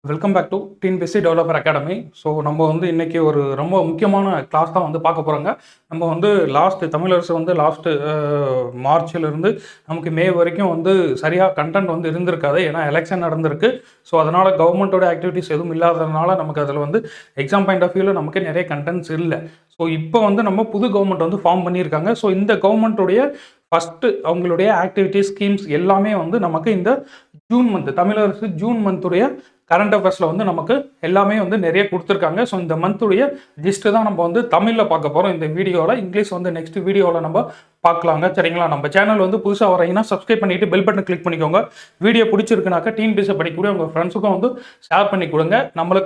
Welcome back to TNPSC developer academy. So நம்ம இன்னைக்கு ஒரு ரொம்ப முக்கியமான கிளாஸ் தான் பார்க்க போகிறோங்க. நம்ம தமிழரசு லாஸ்ட்டு மார்ச்சிலிருந்து நமக்கு மே வரைக்கும் சரியாக கண்டென்ட் இருந்திருக்காது. ஏன்னா எலெக்ஷன் நடந்திருக்கு. ஸோ அதனால் கவர்மெண்ட்டோட ஆக்டிவிட்டிஸ் எதுவும் இல்லாததுனால நமக்கு அதில் எக்ஸாம் பாயிண்ட் ஆஃப் வியூவில் நமக்கு நிறைய கண்டென்ட்ஸ் இல்லை. ஸோ இப்போ நம்ம புது கவர்மெண்ட் ஃபார்ம் பண்ணியிருக்காங்க. ஸோ இந்த கவர்மெண்ட்டுடைய ஃபஸ்ட்டு அவங்களுடைய ஆக்டிவிட்டிஸ் ஸ்கீம்ஸ் எல்லாமே நமக்கு இந்த ஜூன் மந்த் தமிழரசு ஜூன் மந்த்துடைய கரண்ட் அஃபேர்ஸில் நமக்கு எல்லாமே நிறைய கொடுத்துருக்காங்க. ஸோ இந்த மந்த்துடைய ஜிஸ்ட்டு தான் நம்ம தமிழில் பார்க்க போகிறோம் இந்த வீடியோவில். இங்கிலீஷ் நெக்ஸ்ட் வீடியோவில் நம்ம பார்க்கலாங்க. சரிங்களா? நம்ம சேனல் புதுசாக வரீங்கன்னா சப்ஸ்கிரைப் பண்ணிவிட்டு பெல் பட்டன் கிளிக் பண்ணிக்கோங்க. வீடியோ பிடிச்சிருக்குனாக்கா டிஎன்பிஎஸ்சி படிக்கக்கூடிய உங்கள் ஃப்ரெண்ட்ஸுக்கும் ஷேர் பண்ணி கொடுங்க.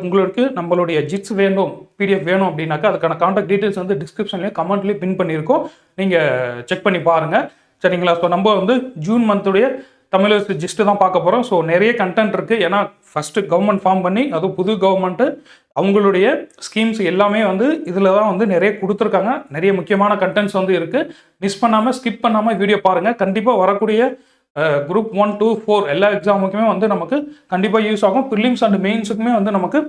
உங்களுக்கு நம்மளுடைய ஜிட்ஸ் வேணும், பிடிஎஃப் வேணும் அப்படின்னாக்கா அதுக்கான கான்டாக்ட் டீட்டெயில்ஸ் டிஸ்கிரிப்ஷன்லேயும் கமெண்ட்லேயும் பின் பண்ணியிருக்கோம். நீங்கள் செக் பண்ணி பாருங்கள். சரிங்களா? ஸோ நம்ம ஜூன் மந்த்துடைய தமிழரசு ஜிஸ்ட்டு தான் பார்க்க போகிறோம். ஸோ நிறைய கண்டென்ட் இருக்குது. ஏன்னா ஃபஸ்ட்டு கவர்மெண்ட் ஃபார்ம் பண்ணி அதுவும் புது கவர்மெண்ட்டு அவங்களுடைய ஸ்கீம்ஸ் எல்லாமே இதில் தான் நிறைய கொடுத்துருக்காங்க. நிறைய முக்கியமான கண்டென்ட்ஸ் இருக்குது. மிஸ் பண்ணாமல் ஸ்கிப் பண்ணாமல் வீடியோ பாருங்கள். கண்டிப்பாக வரக்கூடிய குரூப் 1, 2, 4 எல்லா எக்ஸாமுக்குமே நமக்கு கண்டிப்பாக யூஸ் ஆகும். ப்ரிலிம்ஸ் அண்ட் மெயின்ஸுக்குமே நமக்கு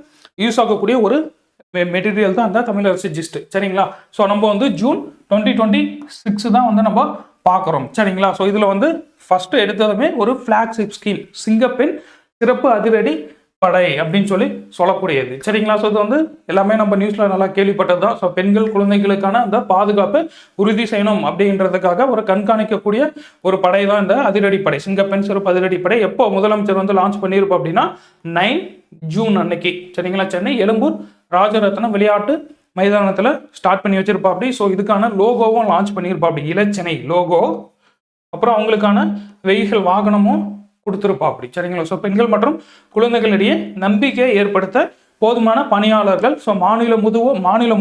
யூஸ் ஆகக்கூடிய ஒரு மெட்டீரியல் தான் அந்த தமிழரசு ஜிஸ்ட்டு. சரிங்களா? ஸோ நம்ம ஜூன் 2026 தான் நம்ம பார்க்குறோம். சரிங்களா? ஸோ இதில் ஃபஸ்ட்டு எடுத்ததுமே ஒரு ஃப்ளாக்ஷிப் ஸ்கீம் சிங்கப்பெண் சிறப்பு அதிரடி படை அப்படின்னு சொல்லக்கூடியது. சரிங்களா? ஸோ இது எல்லாமே நம்ம நியூஸில் நல்லா கேள்விப்பட்டது தான். ஸோ பெண்கள் குழந்தைகளுக்கான அந்த பாதுகாப்பை உறுதி செய்யணும் அப்படின்றதுக்காக ஒரு கண்காணிக்கக்கூடிய ஒரு படை தான் இந்த அதிரடி படை, சிங்கப்பெண் சிறப்பு அதிரடி படை. எப்போ முதலமைச்சர் லான்ச் பண்ணியிருப்போம் அப்படின்னா 9 ஜூன் அன்னைக்கு. சரிங்களா? சென்னை எழும்பூர் ராஜரத்னம் விளையாட்டு மைதானத்தில் ஸ்டார்ட் பண்ணி வச்சிருப்பா அப்படி. ஸோ இதுக்கான லோகோவும் லான்ச் பண்ணியிருப்பா அப்படி, இலச்சனை லோகோ. அப்புறம் அவங்களுக்கான வெஹிக்கிள் வாகனமும் கொடுத்துருப்பா அப்படி. சரிங்களா? ஸோ பெண்கள் மற்றும் குழந்தைகளிடையே நம்பிக்கையை ஏற்படுத்த போதுமான பணியாளர்கள் ஸோ மாநிலம்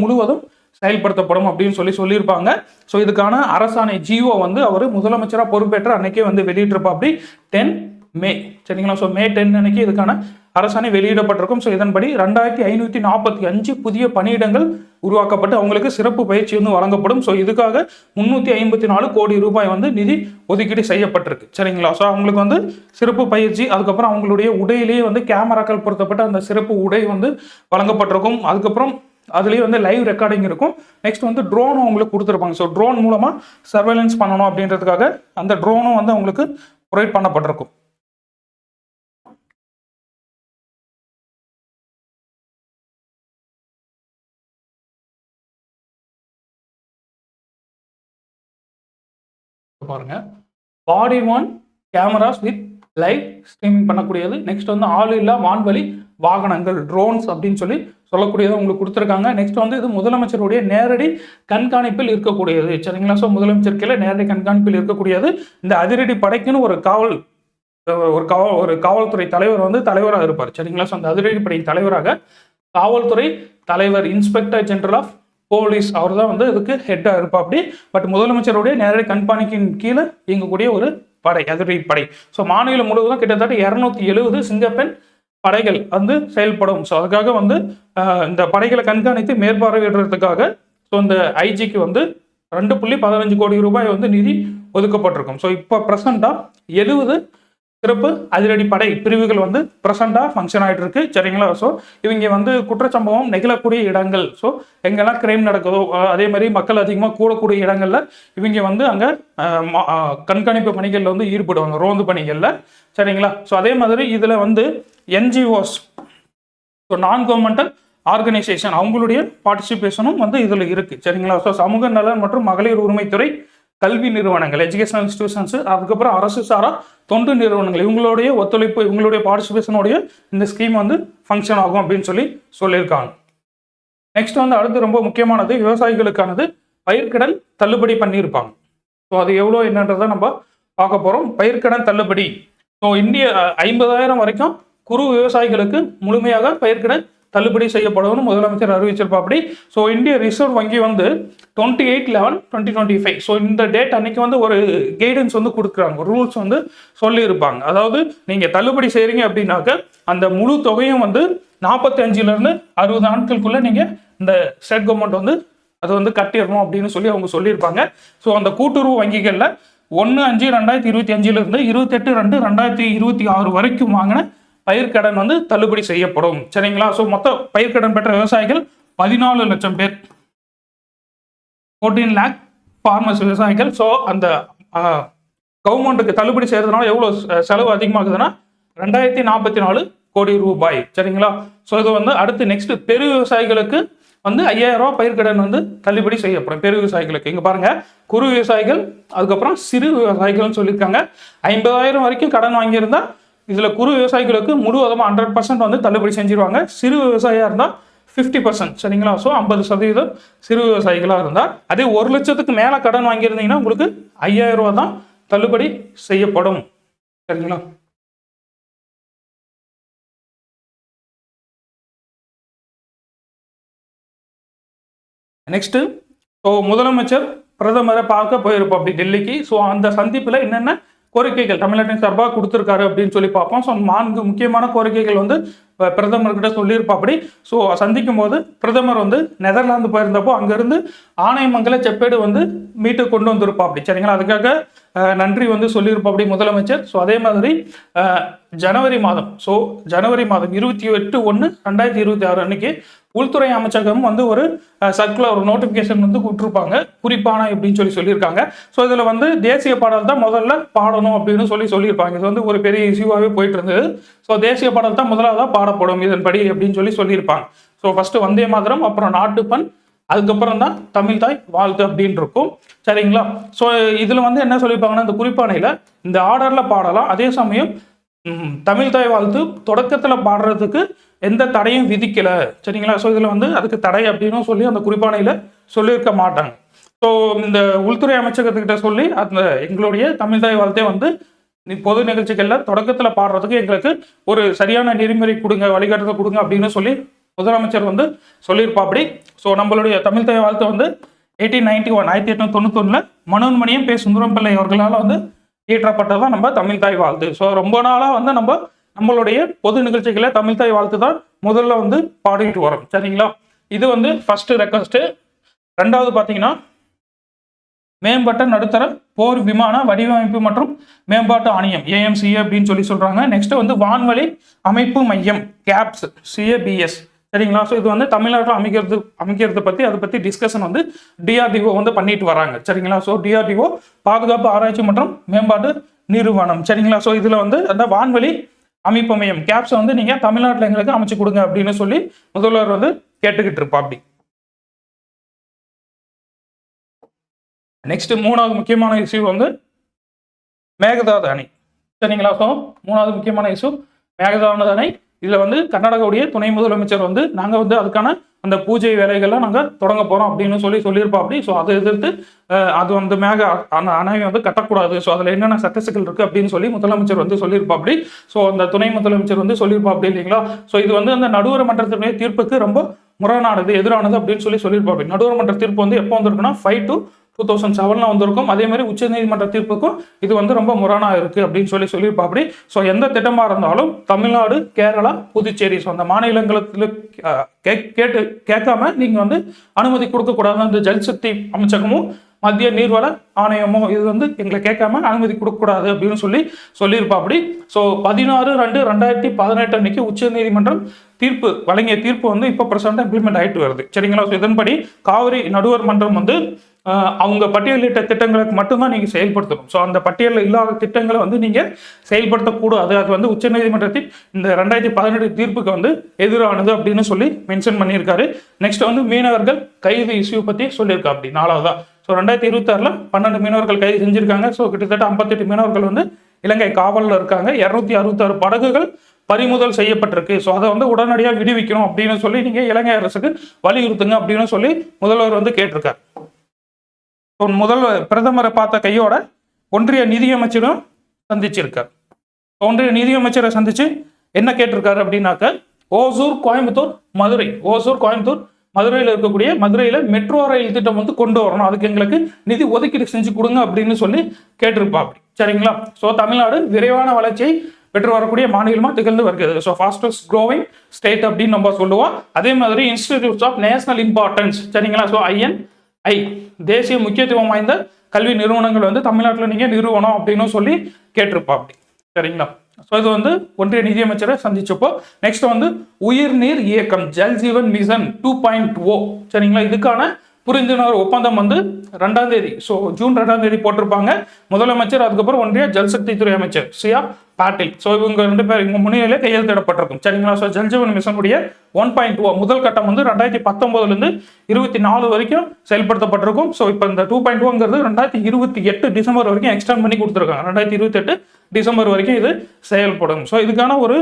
முழுவதும் செயல்படுத்தப்படும் அப்படின்னு சொல்லியிருப்பாங்க. ஸோ இதுக்கான அரசாணை ஜிஓ அவர் முதலமைச்சராக பொறுப்பேற்ற அன்னைக்கே வெளியிட்டிருப்பா அப்படி 10 மே. சரிங்களா? ஸோ மே 10 அன்னைக்கு இதுக்கான அரசாணை வெளியிடப்பட்டிருக்கும். ஸோ இதன்படி 2545 புதிய பணியிடங்கள் உருவாக்கப்பட்டு அவங்களுக்கு சிறப்பு பயிற்சி வழங்கப்படும். ஸோ இதுக்காக 354 கோடி ரூபாய் நிதி ஒதுக்கீடு செய்யப்பட்டிருக்கு. சரிங்களா? ஸோ அவங்களுக்கு சிறப்பு பயிற்சி, அதுக்கப்புறம் அவங்களுடைய உடையிலேயே கேமராக்கள் பொருத்தப்பட்ட அந்த சிறப்பு உடை வழங்கப்பட்டிருக்கும். அதுக்கப்புறம் அதுலேயே லைவ் ரெக்கார்டிங் இருக்கும். நெக்ஸ்ட் ட்ரோனும் அவங்களுக்கு கொடுத்துருப்பாங்க. ஸோ ட்ரோன் மூலமாக சர்வேலன்ஸ் பண்ணணும் அப்படின்றதுக்காக அந்த ட்ரோனும் அவங்களுக்கு ப்ரொவைட் பண்ணப்பட்டிருக்கும். பாருங்க, body worn cameras with live streaming பண்ணக்கூடியது. நெக்ஸ்ட் ஆள் இல்லா வான்வழி வாகனங்கள் ட்ரோன்ஸ் அப்படின்னு சொல்லக்கூடியது உங்களுக்கு கொடுத்துருக்காங்க. நெக்ஸ்ட் இது முதலமைச்சருடைய நேரடி கண்காணிப்பில் இருக்கக்கூடியது. சரிங்களா? ஸோ முதலமைச்சர் கீழே நேரடி கண்காணிப்பில் இருக்கக்கூடியது. இந்த அதிரடி படைக்குன்னு ஒரு காவல்துறை தலைவர் தலைவராக இருப்பார். சரிங்களா? ஸோ அந்த அதிரடி படையின் தலைவராக காவல்துறை தலைவர் இன்ஸ்பெக்டர் ஜெனரல் ஆஃப் போலீஸ் அவர் தான் இதுக்கு ஹெட்டாக இருப்பா அப்படி. பட் முதலமைச்சருடைய நேரடி கண்காணிப்பின் கீழே இயங்கக்கூடிய ஒரு படை, அதிரடி படை. ஸோ மாநிலம் முழுவதும் கிட்டத்தட்ட 270 சிங்கப்பெண் படைகள் செயல்படும். ஸோ அதுக்காக இந்த படைகளை கண்காணித்து மேற்பார்வையிடுறதுக்காக ஸோ இந்த ஐஜிக்கு 2.15 கோடி ரூபாய் நிதி ஒதுக்கப்பட்டிருக்கும். ஸோ இப்போ ப்ரெசண்டாக 70 சிறப்பு அதிரடி படை பிரிவுகள் ப்ரெசண்டாக ஃபங்க்ஷன் ஆகிட்டு இருக்கு. சரிங்களா? ஸோ இவங்க குற்றச்சம்பவம் நிகழக்கூடிய இடங்கள், ஸோ எங்கெல்லாம் கிரைம் நடக்குதோ அதே மாதிரி மக்கள் அதிகமாக கூடக்கூடிய இடங்கள்ல இவங்க அங்கே கண்காணிப்பு பணிகளில் ஈடுபடுவாங்க, ரோந்து பணிகளில். சரிங்களா? ஸோ அதே மாதிரி இதில் என்ஜிஓஸ், ஸோ நான் கவர்மெண்டல் ஆர்கனைசேஷன் அவங்களுடைய பார்ட்டிசிபேஷனும் இதில் இருக்குது. சரிங்களா? ஸோ சமூக நலன் மற்றும் மகளிர் உரிமைத்துறை, கல்வி நிறுவனங்கள், எஜுகேஷனல் இன்ஸ்டிடியூஷன்ஸ், அதுக்கப்புறம் அரசு சாரா தொண்டு நிறுவனங்கள், இவங்களுடைய ஒத்துழைப்பு, இவங்களுடைய பார்ட்டிசிபேஷனுடைய இந்த ஸ்கீம் ஃபங்க்ஷன் ஆகும் அப்படின்னு சொல்லியிருக்காங்க. நெக்ஸ்ட் அடுத்து ரொம்ப முக்கியமானது விவசாயிகளுக்கானது பயிர்க்கடன் தள்ளுபடி பண்ணியிருப்பாங்க. ஸோ அது எவ்வளோ என்னன்றதை நம்ம பார்க்க போகிறோம். பயிர்க்கடன் தள்ளுபடி ஸோ 50,000 வரைக்கும் குறு விவசாயிகளுக்கு முழுமையாக பயிர்க்கடன் தள்ளுபடி செய்யப்படும்னு முதலமைச்சர் அறிவிச்சிருப்பா அப்படி. ஸோ இந்திய ரிசர்வ் வங்கி 28/11/2025 ஸோ இந்த டேட் அன்னைக்கு ஒரு கைடன்ஸ் கொடுக்குறாங்க, ரூல்ஸ் சொல்லியிருப்பாங்க. அதாவது நீங்கள் தள்ளுபடி செய்கிறீங்க அப்படின்னாக்க அந்த முழு தொகையும் 45லேருந்து 60 நாட்களுக்குள்ளே நீங்கள் இந்த ஸ்டேட் கவர்மெண்ட் அது கட்டிடணும் அப்படின்னு அவங்க சொல்லியிருப்பாங்க. ஸோ அந்த கூட்டுறவு வங்கிகளில் 1/5/2025 28/2/2026 வரைக்கும் வாங்கின பயிர்க்கடன் வந்து தள்ளுபடி செய்யப்படும். சரிங்களா? ஸோ மொத்த பயிர்க்கடன் பெற்ற விவசாயிகள் 14 லட்சம் பேர், 14 லேக் ஃபார்மர்ஸ் விவசாயிகள். ஸோ அந்த கவர்மெண்ட்டுக்கு தள்ளுபடி செய்யறதுனால எவ்வளோ செலவு அதிகமாகுதுன்னா 2044 கோடி ரூபாய். சரிங்களா? ஸோ இது வந்து அடுத்து நெக்ஸ்ட் பெரு விவசாயிகளுக்கு வந்து 5000 ரூபாய் பயிர்க்கடன் வந்து தள்ளுபடி செய்யப்படும். பெரு விவசாயிகளுக்கு இங்க பாருங்க, குறு விவசாயிகள், அதுக்கப்புறம் சிறு விவசாயிகள்னு சொல்லியிருக்காங்க. 50,000 வரைக்கும் கடன் வாங்கியிருந்தா இதுல குறு விவசாயிகளுக்கு முழுவதுமா 100% வந்து தள்ளுபடி செஞ்சிருவாங்க. சிறு விவசாயியா இருந்தா 50%. சரிங்களா? ஸோ 50% சிறு விவசாயிகளா இருந்தா, அதே 1 லட்சத்துக்கு மேல கடன் வாங்கியிருந்தீங்கன்னா உங்களுக்கு 5000 ரூபாய் தான் தள்ளுபடி செய்யப்படும். சரிங்களா? நெக்ஸ்ட், ஸோ முதலமைச்சர் பிரதமரை பார்க்க போயிருப்போம் அப்படி டெல்லிக்கு. ஸோ அந்த சந்திப்பில் என்னென்ன கோரிக்கைகள் தமிழ்நாட்டின் சார்பாக கொடுத்துருக்காரு அப்படின்னு சொல்லி பார்ப்போம். ஸோ 4 முக்கியமான கோரிக்கைகள் வந்து பிரதமர்கிட்ட சொல்லியிருப்பாப்படி. ஸோ சந்திக்கும் போது பிரதமர் வந்து நெதர்லாந்து போயிருந்தப்போ அங்கேருந்து ஆணையமங்கல செப்பேடு வந்து மீட்டு கொண்டு வந்திருப்பாப்படி. சரிங்களா? அதுக்காக நன்றி வந்து சொல்லியிருப்பாப்படி முதலமைச்சர். ஸோ அதே மாதிரி ஜனவரி மாதம் 28/1/2026 அன்னைக்கு உள்துறை அமைச்சகம் வந்து ஒரு சர்க்குலர், ஒரு நோட்டிஃபிகேஷன் வந்து விட்டுருப்பாங்க, குறிப்பான அப்படின்னு சொல்லியிருக்காங்க. ஸோ இதில் வந்து தேசிய பாடல் தான் முதல்ல பாடணும் அப்படின்னு சொல்லியிருப்பாங்க. இது வந்து ஒரு பெரிய இஷ்யூவாகவே போயிட்டு இருந்தது. ஸோ தேசிய பாடல் தான் முதலாவதாக பாடப்படும் இதன்படி அப்படின்னு சொல்லியிருப்பாங்க. ஸோ ஃபர்ஸ்ட் வந்தே மாதரம், அப்புறம் நாட்டுப்பண், அதுக்கப்புறம் தான் தமிழ் தாய் வாழ்த்து அப்படின்னு இருக்கும். சரிங்களா? ஸோ இதில் வந்து என்ன சொல்லியிருப்பாங்கன்னா, இந்த குறிப்பானையில் இந்த ஆர்டரில் பாடலாம். அதே சமயம் தமிழ் தாய் வாழ்த்து தொடக்கத்தில் பாடுறதுக்கு எந்த தடையும் விதிக்கல. சரிங்களா? ஸோ இதில் வந்து அதுக்கு தடை அப்படின்னு சொல்லி அந்த குறிப்பானையில் சொல்லியிருக்க மாட்டாங்க. ஸோ இந்த உள்துறை அமைச்சகத்துக்கிட்ட சொல்லி அந்த எங்களுடைய தமிழ் தாய் வாழ்த்தே வந்து பொது நிகழ்ச்சிகளில் தொடக்கத்தில் பாடுறதுக்கு எங்களுக்கு ஒரு சரியான நெறிமுறை கொடுங்க, வழிகாட்டுதல் கொடுங்க அப்படின்னு சொல்லி முதலமைச்சர் வந்து சொல்லியிருப்பாப்படி. ஸோ நம்மளுடைய தமிழ் தாய் வாழ்த்து வந்து 1891 மனோன்மணியம் பே. சுந்தரம் பிள்ளை அவர்களால் வந்து இயற்றப்பட்டதான் நம்ம தமிழ் தாய் வாழ்த்து. ஸோ ரொம்ப நாளாக வந்து நம்மளுடைய பொது நிகழ்ச்சிகளை தமிழ் தாய் வாழ்த்து தான் முதல்ல வந்து பாடிட்டு வரோம். சரிங்களா? இது வந்து ஃபர்ஸ்ட் ரெக்வஸ்ட். ரெண்டாவது பார்த்தீங்கன்னா, மேம்பட்ட நடுத்தர போர் விமான வடிவமைப்பு மற்றும் மேம்பாட்டு ஆணையம் AMCA அப்படின்னு சொல்றாங்க. நெக்ஸ்ட் வந்து வான்வழி அமைப்பு மையம் கேப்ஸ் CABS. சரிங்களா? ஸோ இது வந்து தமிழ்நாட்டில் அமைக்கிறது அதை பற்றி டிஸ்கஷன் வந்து DRDO வந்து பண்ணிட்டு வராங்க. சரிங்களா? ஸோ DRDO பாதுகாப்பு ஆராய்ச்சி மற்றும் மேம்பாட்டு நிறுவனம். சரிங்களா? ஸோ இதில் வந்து அந்த வான்வழி அமைப்பு மையம் கேப்ஸை வந்து நீங்கள் தமிழ்நாட்டில் எங்களுக்கு அமைச்சு கொடுங்க அப்படின்னு சொல்லி முதல்வர் வந்து கேட்டுக்கிட்டு இருப்பா அப்படி. நெக்ஸ்ட் 3வது முக்கியமான இஷ்யூ வந்து மேகதாது அணை. சரிங்களா? ஸோ 3வது முக்கியமான இஷ்யூ மேகதாது அணை. இதில் வந்து கர்நாடகாவுடைய துணை முதலமைச்சர் வந்து நாங்கள் வந்து அதுக்கான அந்த பூஜை வேலைகள்லாம் நாங்கள் தொடங்க போகிறோம் அப்படின்னு சொல்லியிருப்பா அப்படி. ஸோ அதை எதிர்த்து அது வந்து அணை வந்து கட்டக்கூடாது. ஸோ அதில் என்னென்ன சட்டசிக்கல் இருக்குது அப்படின்னு சொல்லி முதலமைச்சர் வந்து சொல்லியிருப்பா அப்படி. ஸோ அந்த துணை முதலமைச்சர் வந்து சொல்லியிருப்பா அப்படி இல்லைங்களா? ஸோ இது வந்து அந்த நடுவர் மன்றத்தினுடைய தீர்ப்புக்கு ரொம்ப முரணானது, எதிரானது அப்படின்னு சொல்லியிருப்பா அப்படி. நடுவர் மன்ற தீர்ப்பு வந்து எப்போ வந்திருக்குன்னா 5/2007 வந்திருக்கும். அதே மாதிரி உச்சநீதிமன்ற தீர்ப்புக்கும் இது வந்து ரொம்ப முரணா இருக்கு அப்படின்னு சொல்லியிருப்பா அப்படி. ஸோ எந்த திட்டமாக இருந்தாலும் தமிழ்நாடு, கேரளா, புதுச்சேரி, ஸோ அந்த மாநிலங்களுக்கு கேட்காம நீங்கள் வந்து அனுமதி கொடுக்கக்கூடாது. அந்த ஜல்சக்தி அமைச்சகமும் மத்திய நீர்வள ஆணையமும் இது வந்து எங்களை கேட்காம அனுமதி கொடுக்கக்கூடாது அப்படின்னு சொல்லியிருப்பா அப்படி. ஸோ 16/2/2018 அன்னைக்கு உச்சநீதிமன்றம் வழங்கிய தீர்ப்பு வந்து இப்போ பிரசண்டாக இம்ப்ளிமெண்ட் ஆகிட்டு வருது. சரிங்களா? ஸோ இதன்படி காவிரி நடுவர் மன்றம் வந்து அவங்க பட்டியலிட்ட திட்டங்களுக்கு மட்டும்தான் நீங்கள் செயல்படுத்தணும். ஸோ அந்த பட்டியலில் இல்லாத திட்டங்களை வந்து நீங்கள் செயல்படுத்தக்கூடாது. அது வந்து உச்சநீதிமன்றத்தின் இந்த 2018 தீர்ப்புக்கு வந்து எதிரானது அப்படின்னு சொல்லி மென்ஷன் பண்ணியிருக்காரு. நெக்ஸ்ட் வந்து மீனவர்கள் கைது இஷ்யூ பற்றி சொல்லியிருக்கா அப்படி 4வதா. ஸோ 2026 12 மீனவர்கள் கைது செஞ்சிருக்காங்க. ஸோ கிட்டத்தட்ட 58 மீனவர்கள் வந்து இலங்கை காவலில் இருக்காங்க. 266 படகுகள் பறிமுதல் செய்யப்பட்டிருக்கு. ஸோ அதை வந்து உடனடியாக விடுவிக்கணும் அப்படின்னு சொல்லி நீங்கள் இலங்கை அரசுக்கு வலியுறுத்துங்க அப்படின்னு சொல்லி முதல்வர் வந்து கேட்டிருக்காரு. பிரதமரை பார்த்த கையோட ஒன்றிய நிதியமைச்சரும் சந்திச்சிருக்கார். ஒன்றிய நிதியமைச்சரை சந்திச்சு என்ன கேட்டிருக்காரு அப்படின்னாக்க, ஓசூர் கோயம்புத்தூர் மதுரையில் இருக்கக்கூடிய மதுரையில் மெட்ரோ ரயில் திட்டம் வந்து கொண்டு வரணும், அதுக்கு எங்களுக்கு நிதி ஒதுக்கீடு செஞ்சு கொடுங்க அப்படின்னு சொல்லி கேட்டிருப்பா அப்படி. சரிங்களா? ஸோ தமிழ்நாடு விரைவான வளர்ச்சியை பெற்று வரக்கூடிய மாநிலமா திகழ்ந்து வருகிறது. ஸோ ஃபாஸ்டஸ்ட் க்ரோவிங் ஸ்டேட் அப்படின்னு நம்ம சொல்லுவோம். அதே மாதிரி இன்ஸ்டிடியூட்ஸ் ஆஃப் நேஷனல் இம்பார்ட்டன்ஸ். சரிங்களா? ஸோ INI தேசிய முக்கியத்துவம் வாய்ந்த கல்வி நிறுவனங்கள் வந்து தமிழ்நாட்டில் நீங்கள் நிறுவனம் அப்படின்னு சொல்லி கேட்டிருப்பா அப்படி. சரிங்களா? ஸோ இது வந்து ஒன்றிய நிதியமைச்சரை சந்திச்சப்போ. நெக்ஸ்ட் வந்து உயிர்நீர் இயக்கம் ஜல் ஜீவன் மிஷன் 2.0 சரிங்களா, இதுக்கான புரிந்துணர்வு ஒப்பந்தம் வந்து 2ஆம் தேதி, ஸோ ஜூன் 2ஆம் தேதி போட்டிருப்பாங்க. முதலமைச்சர் அதுக்கப்புறம் ஒன்றிய ஜல்சக்தித்துறை அமைச்சர் சியா பாட்டில், ஸோ இவங்க 2 பேர் இவங்க முன்னிலையில கையெழுத்திடப்பட்டிருக்கும் சரிங்களா. ஸோ ஜல்ஜீவன் மிஷனுடைய 1.0 முதல் கட்டம் வந்து 2019 24 வரைக்கும் செயல்படுத்தப்பட்டிருக்கும். ஸோ இப்போ இந்த 2.0ங்கிறது 2028 டிசம்பர் வரைக்கும் எக்ஸ்டெண்ட் பண்ணி கொடுத்துருக்காங்க. 2028 டிசம்பர் வரைக்கும் இது செயல்படும். ஸோ இதுக்கான ஒரு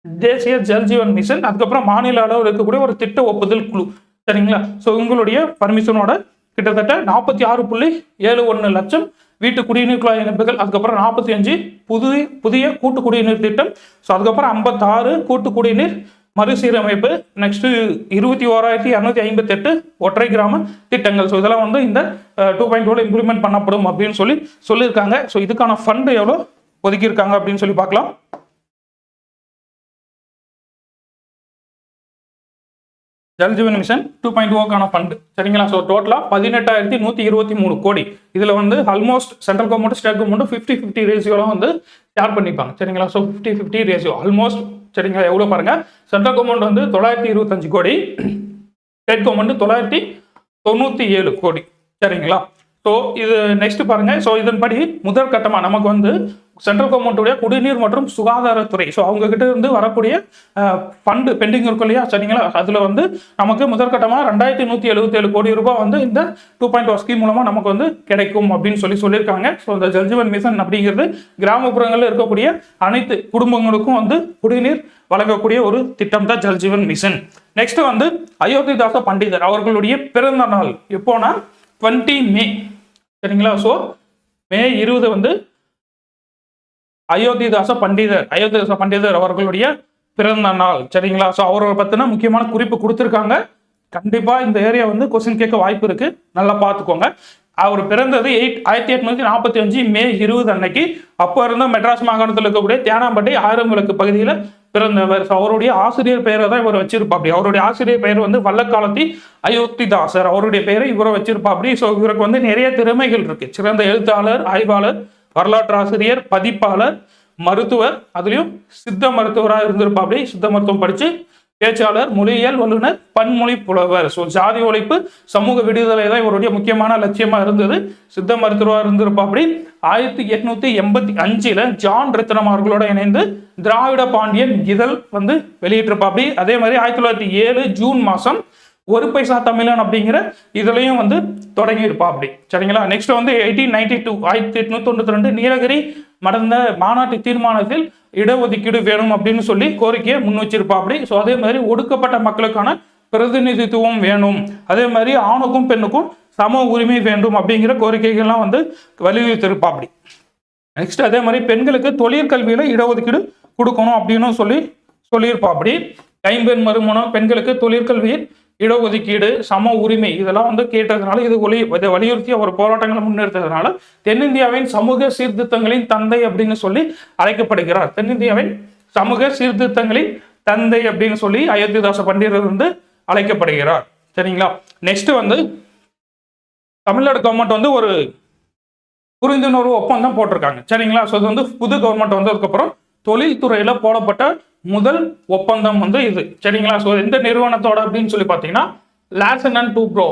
தேசிய ஜல்ஜீவன் மிஷன், அதுக்கப்புறம் மாநில அளவில் இருக்கக்கூடிய ஒரு திட்ட ஒப்புதல் குழு சரிங்களா. ஸோ உங்களுடைய பர்மிஷனோட கிட்டத்தட்ட 46.71 லட்சம் வீட்டு குடிநீர் குழாய் இணைப்புகள், அதுக்கப்புறம் 45 புதிய கூட்டு குடிநீர் திட்டம், ஸோ அதுக்கப்புறம் 56 கூட்டு குடிநீர் மறுசீரமைப்பு, நெக்ஸ்ட் 21,258 ஒற்றை கிராம திட்டங்கள். ஸோ இதெல்லாம் வந்து இந்த 2.0 இம்ப்ளிமெண்ட் பண்ணப்படும் அப்படின்னு சொல்லியிருக்காங்க. ஸோ இதுக்கான ஃபண்ட் எவ்வளோ ஒதுக்கியிருக்காங்க அப்படின்னு சொல்லி பார்க்கலாம். ஜல்ஜீவன் மிஷன் 2.0க்கான ஃபண்ட் சரிங்களா. ஸோ டோட்டலாக 18,123 கோடி. இதில் வந்து almost central government state government 50-50 ரேஷியோலாம் வந்து ஷேர் பண்ணிப்பாங்க சரிங்களா. ஸோ 50-50 ரேஷியோ ஆல்மோஸ்ட் சரிங்களா. எவ்வளோ பாருங்க, சென்ட்ரல் கவர்மெண்ட் வந்து 925 கோடி, ஸ்டேட் கவர்மெண்ட் 997 கோடி சரிங்களா. ஸோ இது நெக்ஸ்ட் பாருங்க. ஸோ இதன்படி முதல் கட்டமாக நமக்கு வந்து சென்ட்ரல் கவர்மெண்ட்டுடைய குடிநீர் மற்றும் சுகாதாரத்துறை, ஸோ அவங்க கிட்ட இருந்து வரக்கூடிய ஃபண்டு பெண்டிங் இருக்கும் இல்லையா சரிங்களா. அதில் வந்து நமக்கு முதற்கட்டமாக 2,177 கோடி ரூபாய் வந்து இந்த 2.0 ஸ்கீம் மூலமாக நமக்கு வந்து கிடைக்கும் அப்படின்னு சொல்லியிருக்காங்க. ஸோ இந்த ஜல்ஜீவன் மிஷன் அப்படிங்கிறது கிராமப்புறங்களில் இருக்கக்கூடிய அனைத்து குடும்பங்களுக்கும் வந்து குடிநீர் வழங்கக்கூடிய ஒரு திட்டம் தான் ஜல்ஜீவன் மிஷன். நெக்ஸ்ட் வந்து அயோத்திதாச பண்டிதர் அவர்களுடைய பிறந்த நாள் எப்போனா 20 மே சரிங்களா. ஸோ மே 20 வந்து அயோத்திதாச பண்டிதர் அவர்களுடைய பிறந்த நாள் சரிங்களா. ஸோ அவரை பற்றின முக்கியமான குறிப்பு கொடுத்துருக்காங்க. கண்டிப்பாக இந்த ஏரியா வந்து கொஸ்டின் கேட்க வாய்ப்பு இருக்கு, நல்லா பார்த்துக்கோங்க. அவர் பிறந்தது 1845 மே 20 அன்னைக்கு. அப்போ இருந்த மெட்ராஸ் மாகாணத்தில் இருக்கக்கூடிய தேனாம்பட்டை 1000 விளக்கு பகுதியில் பிறந்தவர். அவருடைய ஆசிரியர் பெயரை தான் இவர் வச்சிருப்பாப்படி. அவருடைய ஆசிரியர் பெயர் வந்து வல்லக்காலத்தி அயோத்திதாசர், அவருடைய பெயரை இவரை வச்சிருப்பாப்படி. ஸோ இவருக்கு வந்து நிறைய திறமைகள் இருக்கு. சிறந்த எழுத்தாளர், ஆய்வாளர், வரலாற்று ஆசிரியர், பதிப்பாளர், மருத்துவர், அதுலயும் சித்த மருத்துவராக இருந்திருப்பாப்படி. சித்த மருத்துவம் படிச்சு பேச்சாளர், மொழியியல் வல்லுநர், பன்மொழி புலவர். ஸோ ஜாதி ஒழிப்பு, சமூக விடுதலை தான் இவருடைய முக்கியமான லட்சியமா இருந்தது. சித்த மருத்துவராக இருந்திருப்பாப்படி. 1885 ஜான் ரத்னம் அவர்களோட இணைந்து திராவிட பாண்டியன் இதழ் வந்து வெளியிட்டிருப்பாப்படி. அதே மாதிரி 1907 ஜூன் மாதம் ஒரு பைசா தமிழன் அப்படிங்கிற இதுலையும் வந்து தொடங்கி இருப்பாப்படி சரிங்களா. நெக்ஸ்ட் வந்து 1892 1892 நீலகிரி நடந்த மாநாட்டு தீர்மானத்தில் இடஒதுக்கீடு வேணும் அப்படின்னு சொல்லி கோரிக்கையை முன் வச்சிருப்பாப்படி. ஸோ அதே மாதிரி ஒடுக்கப்பட்ட மக்களுக்கான பிரதிநிதித்துவம் வேணும், அதே மாதிரி ஆணுக்கும் பெண்ணுக்கும் சம உரிமை வேண்டும் அப்படிங்கிற கோரிக்கைகள்லாம் வந்து வலியுறுத்திருப்பாப்படி. நெக்ஸ்ட் அதே மாதிரி பெண்களுக்கு தொழிற்கல்வியில இடஒதுக்கீடு கொடுக்கணும் அப்படின்னு சொல்லியிருப்பாப்படி. கைம்பெண் மறுமணம், பெண்களுக்கு தொழிற்கல்வியில் இடஒதுக்கீடு, சம உரிமை இதெல்லாம் வந்து கேட்டதுனால இதை வலியுறுத்தி அவர் போராட்டங்களை முன்னெடுத்ததுனால தென்னிந்தியாவின் சமூக சீர்திருத்தங்களின் தந்தை அப்படின்னு சொல்லி அழைக்கப்படுகிறார். தென்னிந்தியாவின் சமூக சீர்திருத்தங்களின் தந்தை அப்படின்னு சொல்லி அயோத்திதாச பண்டிதர் வந்து அழைக்கப்படுகிறார் சரிங்களா. நெக்ஸ்ட் வந்து தமிழ்நாடு கவர்மெண்ட் வந்து ஒரு புரிந்துணர்வு ஒப்பந்தம் போட்டிருக்காங்க சரிங்களா. ஸோ இது வந்து புது கவர்மெண்ட் வந்ததுக்கப்புறம் தொழில்துறையில போடப்பட்ட முதல் ஒப்பந்தம் வந்து இது சரிங்களா. ஸோ எந்த நிறுவனத்தோட அப்படின்னு சொல்லி பார்த்தீங்கன்னா லார்சன் அண்ட் டூப்ரோ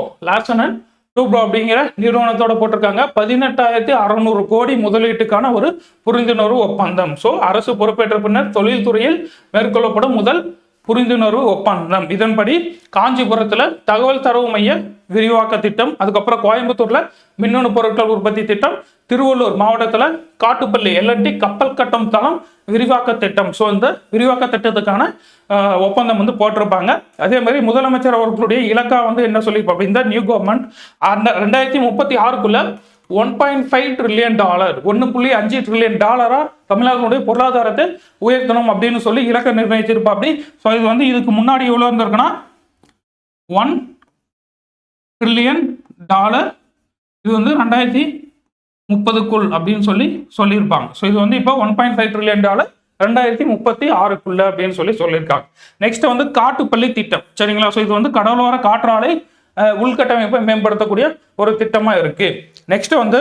அப்படிங்கிற நிறுவனத்தோட போட்டிருக்காங்க. 18,600 கோடி முதலீட்டுக்கான ஒரு புரிந்துணர்வு ஒப்பந்தம். ஸோ அரசு பொறுப்பேற்ற பின்னர் தொழில்துறையில் மேற்கொள்ளப்படும் முதல் புரிந்துணர்வு ஒப்பந்தம். இதன்படி காஞ்சிபுரத்துல தகவல் தரவு மைய விரிவாக்க திட்டம், அதுக்கப்புறம் கோயம்புத்தூர்ல மின்னணு பொருட்கள் உற்பத்தி திட்டம், திருவள்ளூர் மாவட்டத்துல காட்டுப்பள்ளி LNT கப்பல் கட்டும் தளம் விரிவாக்க திட்டம். ஸோ இந்த விரிவாக்க திட்டத்துக்கான ஒப்பந்தம் வந்து போட்டிருப்பாங்க. அதே மாதிரி முதலமைச்சர் அவர்களுடைய இலக்கா வந்து என்ன சொல்லியிருப்பாங்க, இந்த நியூ கவர்மெண்ட் 2036க்குள்ள $1.5 trillion 1.5 trillion தமிழ்நாட்டினுடைய பொருளாதாரத்தை உயர்த்தணும் அப்படின்னு சொல்லி இலக்க நிர்ணயிச்சிருப்பாப்படி. ஸோ இது வந்து இதுக்கு முன்னாடி எவ்வளோ இருந்திருக்குன்னா $1 trillion இது வந்து 2030க்குள் அப்படின்னு சொல்லியிருப்பாங்க. ஸோ இது வந்து இப்போ $1.5 trillion 2036க்குள்ள அப்படின்னு சொல்லியிருக்காங்க. நெக்ஸ்ட் வந்து காட்டுப்பள்ளி திட்டம் சரிங்களா. ஸோ இது வந்து கடலோர காற்றாலை உள்கட்டமைப்பை மேம்படுத்தக்கூடிய ஒரு திட்டமா இருக்கு. நெக்ஸ்ட் வந்து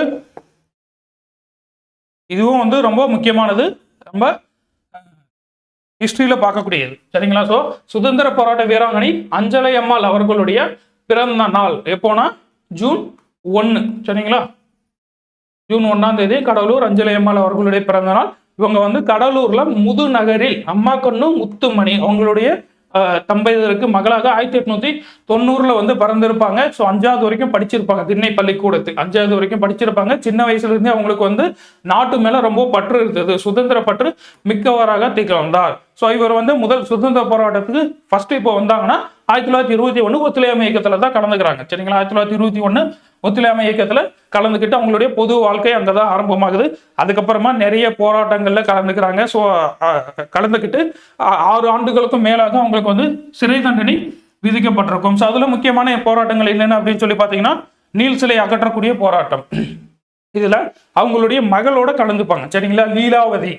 இதுவும் வந்து ரொம்ப முக்கியமானது, ரொம்ப ஹிஸ்டரியில் பார்க்கக்கூடியது. சரிங்களா? ஸோ சுதந்திர போராட்ட வீராங்கனை அஞ்சலை அம்மாள் அவர்களுடைய பிறந்த நாள் எப்போனா ஜூன் 1. சரிங்களா? ஜூன் 1ஆம் தேதி கடலூர் அஞ்சலை அம்மாள் அவர்களுடைய பிறந்த நாள். இவங்க வந்து கடலூர்ல முதுநகரில் அம்மா கண்ணு முத்துமணி அவங்களுடைய தம்பதியருக்கு மகளாக 1890 வந்து பிறந்திருப்பாங்க. ஸோ 5வது வரைக்கும் படிச்சிருப்பாங்க. திண்ணை பள்ளிக்கூடத்துக்கு 5வது வரைக்கும் படிச்சிருப்பாங்க. சின்ன வயசுல இருந்தே அவங்களுக்கு வந்து நாட்டு மேல ரொம்ப பற்று இருந்தது. சுதந்திர பற்று மிக்கவராக திகழ்ந்தார். ஸோ இவர் வந்து முதல் சுதந்திர போராட்டத்துக்கு ஃபர்ஸ்ட் இப்போ வந்தாங்கன்னா 1921 ஒத்துழையாமை இயக்கத்துல தான் கலந்துக்கிறாங்க. சரிங்களா? 1921 ஒத்துழையாமை இயக்கத்துல கலந்துக்கிட்டு அவங்களுடைய பொது வாழ்க்கை அங்கதான் ஆரம்பமாகுது. அதுக்கப்புறமா நிறைய போராட்டங்கள்ல கலந்துக்கிறாங்க. ஸோ கலந்துக்கிட்டு 6 ஆண்டுகளுக்கும் மேலாக அவங்களுக்கு வந்து சிறை தண்டனை விதிக்கப்பட்டிருக்கும். ஸோ அதுல முக்கியமான போராட்டங்கள் என்னென்ன அப்படின்னு சொல்லி பார்த்தீங்கன்னா, நீல் சிலை அகற்றக்கூடிய போராட்டம். இதுல அவங்களுடைய மகளோட கலந்துப்பாங்க. சரிங்களா? லீலாவதி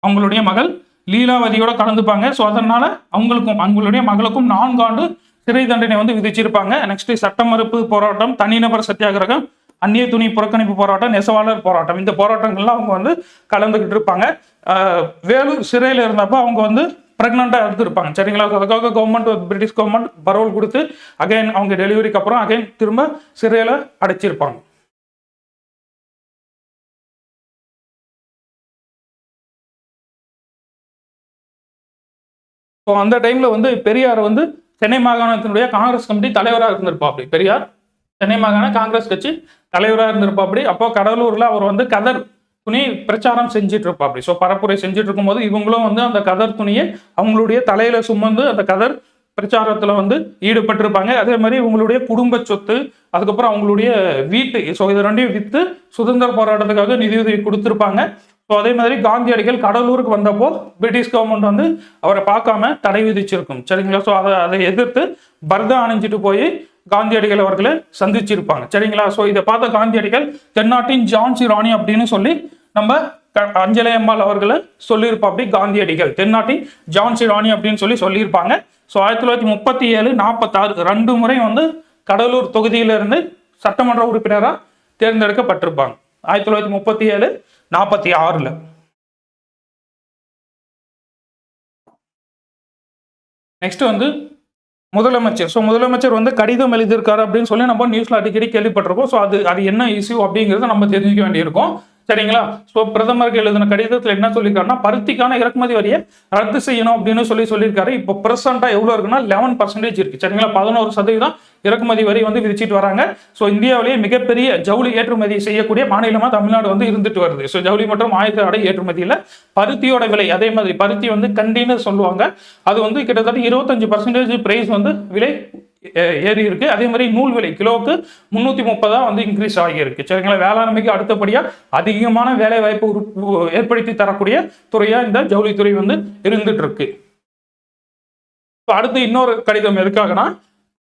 அவங்களுடைய மகள் லீலாவதியோட கலந்துப்பாங்க. ஸோ அதனால அவங்களுடைய மகளுக்கும் 4 ஆண்டு சிறை தண்டனை வந்து விதிச்சிருப்பாங்க. நெக்ஸ்ட் சட்ட மறுப்பு போராட்டம், தனிநபர் சத்தியாகிரகம், அந்நிய துணி புறக்கணிப்பு போராட்டம், நெசவாளர் போராட்டம், இந்த போராட்டங்கள்லாம் அவங்க வந்து கலந்துகிட்டு இருப்பாங்க. வேலூர் சிறையில் இருந்தப்போ அவங்க வந்து பிரெக்னெண்டா இருந்திருப்பாங்க. சரிங்களா? அதுக்காக கவர்மெண்ட், பிரிட்டிஷ் கவர்மெண்ட் பரோல் கொடுத்து அகைன் அவங்க டெலிவரிக்கு அப்புறம் அகைன் திரும்ப சிறையில் அடைச்சிருப்பாங்க. ஸோ அந்த டைம்ல வந்து பெரியார் வந்து சென்னை மாகாணத்தினுடைய காங்கிரஸ் கமிட்டி தலைவராக இருந்திருப்பாப்படி. பெரியார் சென்னை மாகாண காங்கிரஸ் கட்சி தலைவராக இருந்திருப்பாப்படி. அப்போ கடலூர்ல அவர் வந்து கதர் துணி பிரச்சாரம் செஞ்சுட்டு இருப்பாப்படி. ஸோ பரப்புரை செஞ்சுட்டு இருக்கும்போது இவங்களும் வந்து அந்த கதர் துணியை அவங்களுடைய தலையில சுமந்து அந்த கதர் பிரச்சாரத்துல வந்து ஈடுபட்டிருப்பாங்க. அதே மாதிரி இவங்களுடைய குடும்ப சொத்து, அதுக்கப்புறம் அவங்களுடைய வீட்டு, ஸோ இது ரெண்டையும் வித்து சுதந்திர போராட்டத்துக்காக நிதியுதவி கொடுத்திருப்பாங்க. ஸோ அதே மாதிரி காந்தியடிகள் கடலூருக்கு வந்தப்போ பிரிட்டிஷ் கவர்மெண்ட் வந்து அவரை பார்க்காம தடை விதிச்சிருக்கும். சரிங்களா? ஸோ அதை எதிர்த்து பர்தா அணிஞ்சிட்டு போய் காந்தியடிகள் அவர்களை சந்திச்சிருப்பாங்க. சரிங்களா? ஸோ இதை பார்த்த காந்தியடிகள் தென்னாட்டின் ஜான்சி ராணி அப்படின்னு சொல்லி நம்ம அஞ்சலை அம்மாள் அவர்களை சொல்லியிருப்பா. அப்படி காந்தியடிகள் தென்னாட்டின் ஜான்சி ராணி அப்படின்னு சொல்லியிருப்பாங்க. ஸோ 1937, 46 2 முறை வந்து கடலூர் தொகுதியிலிருந்து சட்டமன்ற உறுப்பினராக தேர்ந்தெடுக்கப்பட்டிருப்பாங்க. 1937, 46. நெக்ஸ்ட் வந்து முதலமைச்சர். ஸோ முதலமைச்சர் வந்து கடிதம் எழுதியிருக்காரு அப்படின்னு சொல்லி நம்ம நியூஸ்ல அடிக்கடி கேள்விப்பட்டிருக்கோம். ஸோ அது என்ன இஷ்யூ அப்படிங்கிறத நம்ம தெரிஞ்சுக்க வேண்டியிருக்கும். சரிங்களா? ஸோ பிரதமருக்கு எழுதின கடிதத்தில் என்ன சொல்லியிருக்காருன்னா, பருத்திக்கான இறக்குமதி வரியை ரத்து செய்யணும் அப்படின்னு சொல்லியிருக்காரு. இப்போ பிரசண்டா எவ்வளோ இருக்குன்னா 11% இருக்கு. சரிங்களா? 11% இறக்குமதி வரி வந்து விதிச்சிட்டு வராங்க. ஸோ இந்தியாவிலேயே மிகப்பெரிய ஜவுளி ஏற்றுமதி செய்யக்கூடிய மாநிலமாக தமிழ்நாடு வந்து இருந்துட்டு வருது. ஸோ ஜவுளி மற்றும் ஆயுத ஆடை ஏற்றுமதியில் பருத்தியோட விலை, அதே மாதிரி பருத்தி வந்து கண்டின்னு சொல்லுவாங்க, அது வந்து கிட்டத்தட்ட 25% பிரைஸ் வந்து விலை ஏறி இருக்கு. அதே மாதிரி நூல் விலை கிலோவுக்கு 330 வந்து இன்க்ரீஸ் ஆகியிருக்கு. சரிங்களா? வேளாண்மைக்கு அடுத்தபடியா அதிகமான வேலை வாய்ப்பு ஏற்படுத்தி தரக்கூடிய துறையா இந்த ஜவுளித்துறை வந்து இருந்துட்டு இருக்கு. அடுத்து இன்னொரு கடிதம் எதுக்காகனா,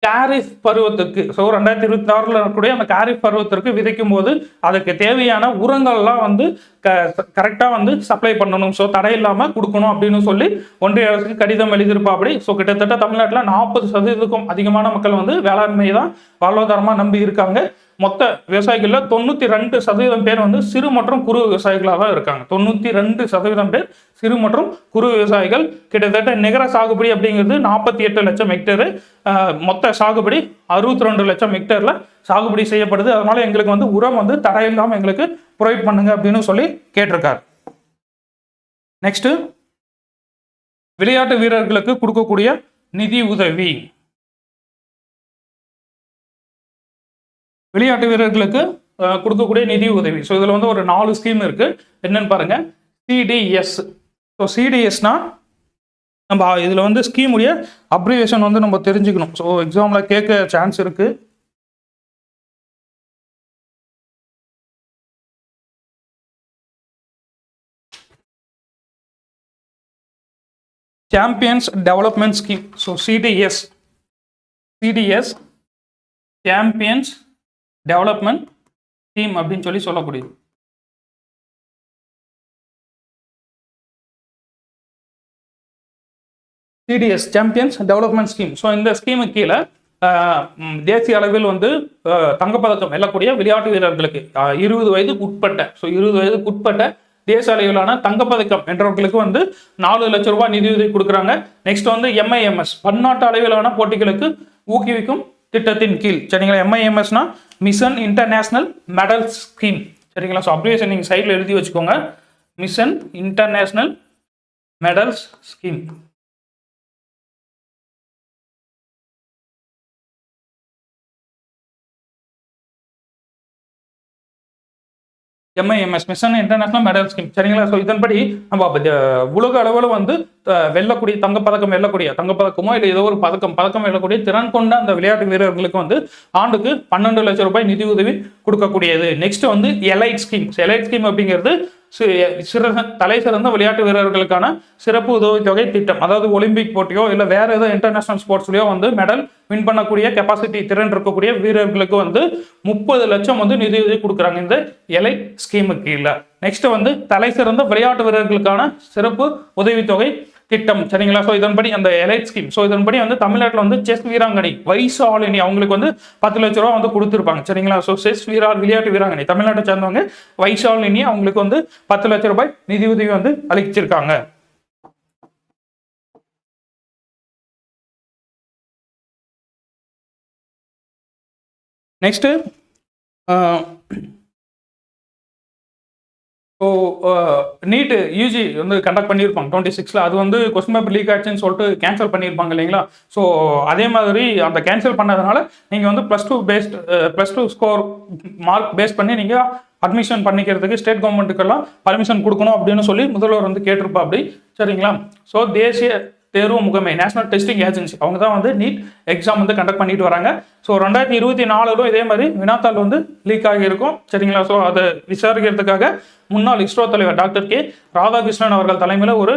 காரிஃப் பருவத்துக்கு, ஸோ 2026 இருக்கக்கூடிய அந்த காரிஃப் பருவத்திற்கு விதைக்கும் போது அதுக்கு தேவையான உரங்கள்லாம் வந்து கரெக்டாக வந்து சப்ளை பண்ணணும். ஸோ தடை இல்லாமல் கொடுக்கணும் அப்படின்னு சொல்லி ஒன்றிய அரசுக்கு கடிதம் எழுதியிருப்பாப்படி. ஸோ கிட்டத்தட்ட தமிழ்நாட்டில் 40% அதிகமான மக்கள் வந்து வேளாண்மை தான் வாழ்வாதாரமாக நம்பி இருக்காங்க. மொத்த விவசாயிகளில் 92% பேர் வந்து சிறு மற்றும் குறு விவசாயிகளாக தான் இருக்காங்க. 92% பேர் சிறு மற்றும் குறு விவசாயிகள். கிட்டத்தட்ட நிகர சாகுபடி அப்படிங்கிறது 48 லட்சம் ஹெக்டேரு. மொத்த சாகுபடி 62 லட்சம் ஹெக்டேர்ல சாகுபடி செய்யப்படுது. அதனால எங்களுக்கு வந்து உரம் வந்து தடையில்லாமல் எங்களுக்கு ப்ரொவைட் பண்ணுங்க அப்படின்னு சொல்லி கேட்டிருக்காரு. நெக்ஸ்ட், விளையாட்டு வீரர்களுக்கு கொடுக்கக்கூடிய நிதி உதவி. விளையாட்டு வீரர்களுக்கு கொடுக்கக்கூடிய நிதி உதவி. ஸோ இதில் வந்து ஒரு 4 ஸ்கீம் இருக்கு. என்னன்னு பாருங்க. சிடிஎஸ். ஸோ சிடிஎஸ்னா நம்ம இதில் வந்து ஸ்கீமுடைய அப்ரிவேஷன் வந்து நம்ம தெரிஞ்சுக்கணும். ஸோ எக்ஸாமில் கேட்க சான்ஸ் இருக்கு. Champions development scheme. So CTS champions development scheme அப்படின்னு சொல்லக்கூடியது. CTS champions development scheme. So இந்த ஸ்கீமுக்கு கீழே தேசிய அளவில் வந்து தங்கப்பதக்கம் வெல்லக்கூடிய விளையாட்டு வீரர்களுக்கு 20 வயதுக்கு உட்பட்ட 20 வயதுக்கு உட்பட்ட தேசிய அளவிலான தங்கப்பதக்கம் வென்றவர்களுக்கு வந்து 4 லட்சம் ரூபாய் நிதியுதவி கொடுக்குறாங்க. நெக்ஸ்ட் வந்து MIMS பன்னாட்டு அளவிலான போட்டிகளுக்கு ஊக்குவிக்கும் திட்டத்தின் கீழ், சரிங்களா. MIMSனா மிஷன் இன்டர்நேஷனல் மெடல் ஸ்கீம், சரிங்களா. ஸோ அப்ரிவேஷன் நீங்கள் சைடில் எழுதி வச்சுக்கோங்க. Mission international medals scheme. MIMS mission international medal scheme, சரிங்களா. ஸோ இதன்படி நம்ம உலக அளவில் வந்து வெல்லக்கூடிய தங்கப்பதக்கம் வெல்லக்கூடிய தங்கப்பதக்கமோ இல்லை ஏதோ ஒரு பதக்கம் வெல்லக்கூடிய திறன் கொண்ட அந்த விளையாட்டு வீரர்களுக்கு வந்து ஆண்டுக்கு 12 லட்சம் ரூபாய் நிதி உதவி கொடுக்கக்கூடியது. நெக்ஸ்ட் வந்து எலைட் ஸ்கீம். எலைட் ஸ்கீம் அப்படிங்கிறது தலை சிறந்த விளையாட்டு வீரர்களுக்கான சிறப்பு உதவித்தொகை திட்டம். அதாவது ஒலிம்பிக் போட்டியோ இல்லை வேற ஏதோ இன்டர்நேஷனல் ஸ்போர்ட்ஸ்லயோ வந்து மெடல் வின் பண்ணக்கூடிய கெப்பாசிட்டி திறன் இருக்கக்கூடிய வீரர்களுக்கு வந்து 30 லட்சம் வந்து நிதியுதவி கொடுக்குறாங்க இந்த எலைட் ஸ்கீமுக்கு கீழே. நெக்ஸ்ட் வந்து தலை சிறந்த விளையாட்டு வீரர்களுக்கான சிறப்பு உதவித்தொகை திட்டம், சரிங்களா. ஸோ இதன்படி அந்த எலைட் ஸ்கீம், ஸோ இதன்படி வந்து தமிழ்நாட்டில் வந்து செஸ் வீராங்கனை வைஷாலினி அவங்களுக்கு வந்து 10 லட்ச ரூபா வந்து கொடுத்துருப்பாங்க, சரிங்களா. ஸோ செஸ் விளையாட்டு வீராங்கனை தமிழ்நாட்டை சேர்ந்தவங்க வைஷாலினி அவங்களுக்கு வந்து 10 லட்ச ரூபாய் நிதியுதவி வந்து அளிச்சிருக்காங்க. நெக்ஸ்ட் ஸோ நீட் யூஜி வந்து கண்டக்ட் பண்ணியிருப்பாங்க 26ல். அது வந்து கொஸ்டின் பேப்பர் லீக் ஆச்சுன்னு சொல்லிட்டு கேன்சல் பண்ணியிருப்பாங்க இல்லைங்களா. ஸோ அதே மாதிரி அந்த கேன்சல் பண்ணதுனால நீங்கள் வந்து +2 ஸ்கோர் மார்க் பேஸ் பண்ணி நீங்கள் அட்மிஷன் பண்ணிக்கிறதுக்கு ஸ்டேட் கவர்மெண்ட்டுக்கெல்லாம் பர்மிஷன் கொடுக்கணும் அப்படின்னு சொல்லி முதல்வர் வந்து கேட்டிருப்பா அப்படி, சரிங்களா. ஸோ தேசிய தேர்வு முகமை நேஷனல் டெஸ்டிங் ஏஜென்சி அவங்க தான் வந்து நீட் எக்ஸாம் வந்து கண்டக்ட் பண்ணிட்டு வராங்க. ஸோ 2024 இதே மாதிரி வினாத்தாள் வந்து லீக் ஆகியிருக்கும், சரிங்களா. ஸோ அதை விசாரிக்கிறதுக்காக முன்னாள் இஸ்ரோ தலைவர் டாக்டர் கே ராதாகிருஷ்ணன் அவர்கள் தலைமையில் ஒரு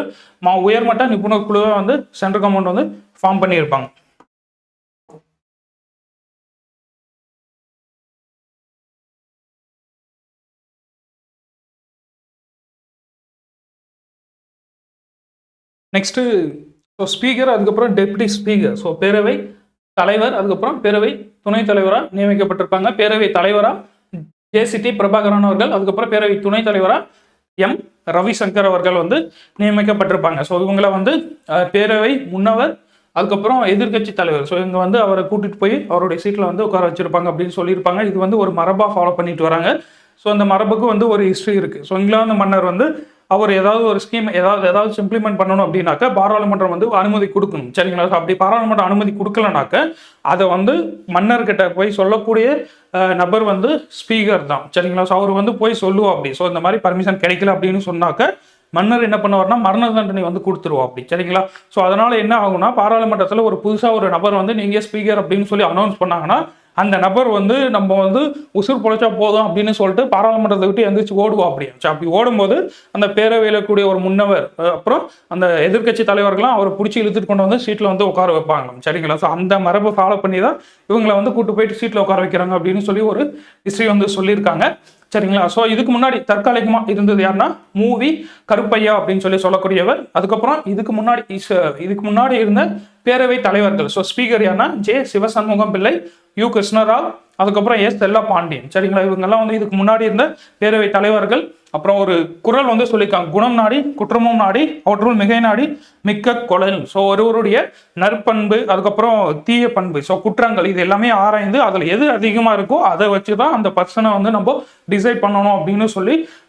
உயர்மட்ட நிபுணர் குழுவை வந்து சென்ட்ரல் கவர்மெண்ட் வந்து ஃபார்ம் பண்ணியிருப்பாங்க. நெக்ஸ்ட்டு ஸோ ஸ்பீக்கர், அதுக்கப்புறம் டெப்டி ஸ்பீக்கர். ஸோ பேரவை தலைவர், அதுக்கப்புறம் பேரவை துணைத் தலைவராக நியமிக்கப்பட்டிருப்பாங்க. பேரவை தலைவராக JCT பிரபாகரன் அவர்கள், அதுக்கப்புறம் பேரவை துணைத் தலைவராக M ரவிசங்கர் அவர்கள் வந்து நியமிக்கப்பட்டிருப்பாங்க. ஸோ இவங்களை வந்து பேரவை முன்னவர், அதுக்கப்புறம் எதிர்கட்சி தலைவர். ஸோ இவங்க வந்து அவரை கூட்டிட்டு போய் அவருடைய சீட்டில் வந்து உட்கார வச்சிருப்பாங்க அப்படின்னு சொல்லியிருப்பாங்க. இது வந்து ஒரு மரபாக ஃபாலோ பண்ணிட்டு வராங்க. ஸோ அந்த மரபுக்கு வந்து ஒரு ஹிஸ்ட்ரி இருக்குது. ஸோ இங்கிலாந்து மன்னர் வந்து அவர் ஏதாவது ஒரு ஸ்கீம் ஏதாவது இம்ப்ளிமெண்ட் பண்ணணும் அப்படின்னாக்க பாராளுமன்றம் வந்து அனுமதி கொடுக்கணும், சரிங்களா. அப்படி பாராளுமன்றம் அனுமதி கொடுக்கலனாக்க அதை வந்து மன்னர்கிட்ட போய் சொல்லக்கூடிய நபர் வந்து ஸ்பீக்கர் தான், சரிங்களா. ஸோ அவர் வந்து போய் சொல்லுவோம் அப்படி. ஸோ இந்த மாதிரி பர்மிஷன் கிடைக்கல அப்படின்னு சொன்னாக்க மன்னர் என்ன பண்ணுவார்னா மரண தண்டனை வந்து கொடுத்துருவோம் அப்படி, சரிங்களா. ஸோ அதனால என்ன ஆகும்னா பாராளுமன்றத்தில் ஒரு புதுசாக ஒரு நபர் வந்து நீங்கள் ஸ்பீக்கர் அப்படின்னு சொல்லி அனௌன்ஸ் பண்ணாங்கன்னா அந்த நபர் வந்து நம்ம வந்து உசுர் பொழைச்சா போதும் அப்படின்னு சொல்லிட்டு பாராளுமன்றத்தை விட்டு எந்திரிச்சு ஓடுவோம் அப்படி. அப்படி ஓடும்போது அந்த பேரவையில் கூடிய ஒரு முன்னவர், அப்புறம் அந்த எதிர்கட்சி தலைவர்கள்லாம் அவரை பிடிச்சி இழுத்துட்டு கொண்டு வந்து சீட்டில் வந்து உட்கார வைப்பாங்க, சரிங்களா. ஸோ அந்த மரபை ஃபாலோ பண்ணி தான் இவங்களை வந்து கூட்டு போயிட்டு சீட்டில் உட்கார வைக்கிறாங்க அப்படின்னு சொல்லி ஒரு ஹிஸ்ட்ரி வந்து சொல்லியிருக்காங்க, சரிங்களா. ஸோ இதுக்கு முன்னாடி தற்காலிகமாக இருந்தது யாருன்னா மூவி கருப்பையா அப்படின்னு சொல்லக்கூடியவர். அதுக்கப்புறம் இதுக்கு முன்னாடி இருந்த பேரவை தலைவர்கள். ஸோ ஸ்பீக்கர் யாருன்னா J சிவசண்முகம் பிள்ளை, U கிருஷ்ணராவ், அதுக்கப்புறம் S செல்லா பாண்டியன், சரிங்களா. இவங்கெல்லாம் வந்து இதுக்கு முன்னாடி இருந்த பேரவை தலைவர்கள். அப்புறம் ஒரு குறள் வந்து சொல்லியிருக்காங்க, குணம் நாடி குற்றமும் நாடி அவற்றுள் மிகை நாடி மிக்க கொலை. ஸோ ஒருவருடைய நற்பண்பு, அதுக்கப்புறம் தீய பண்பு, ஸோ குற்றங்கள், இது எல்லாமே ஆராய்ந்து அதில் எது அதிகமாக இருக்கோ அதை வச்சு தான் அந்த பர்சனை வந்து நம்ம டிசைட் பண்ணணும் அப்படின்னு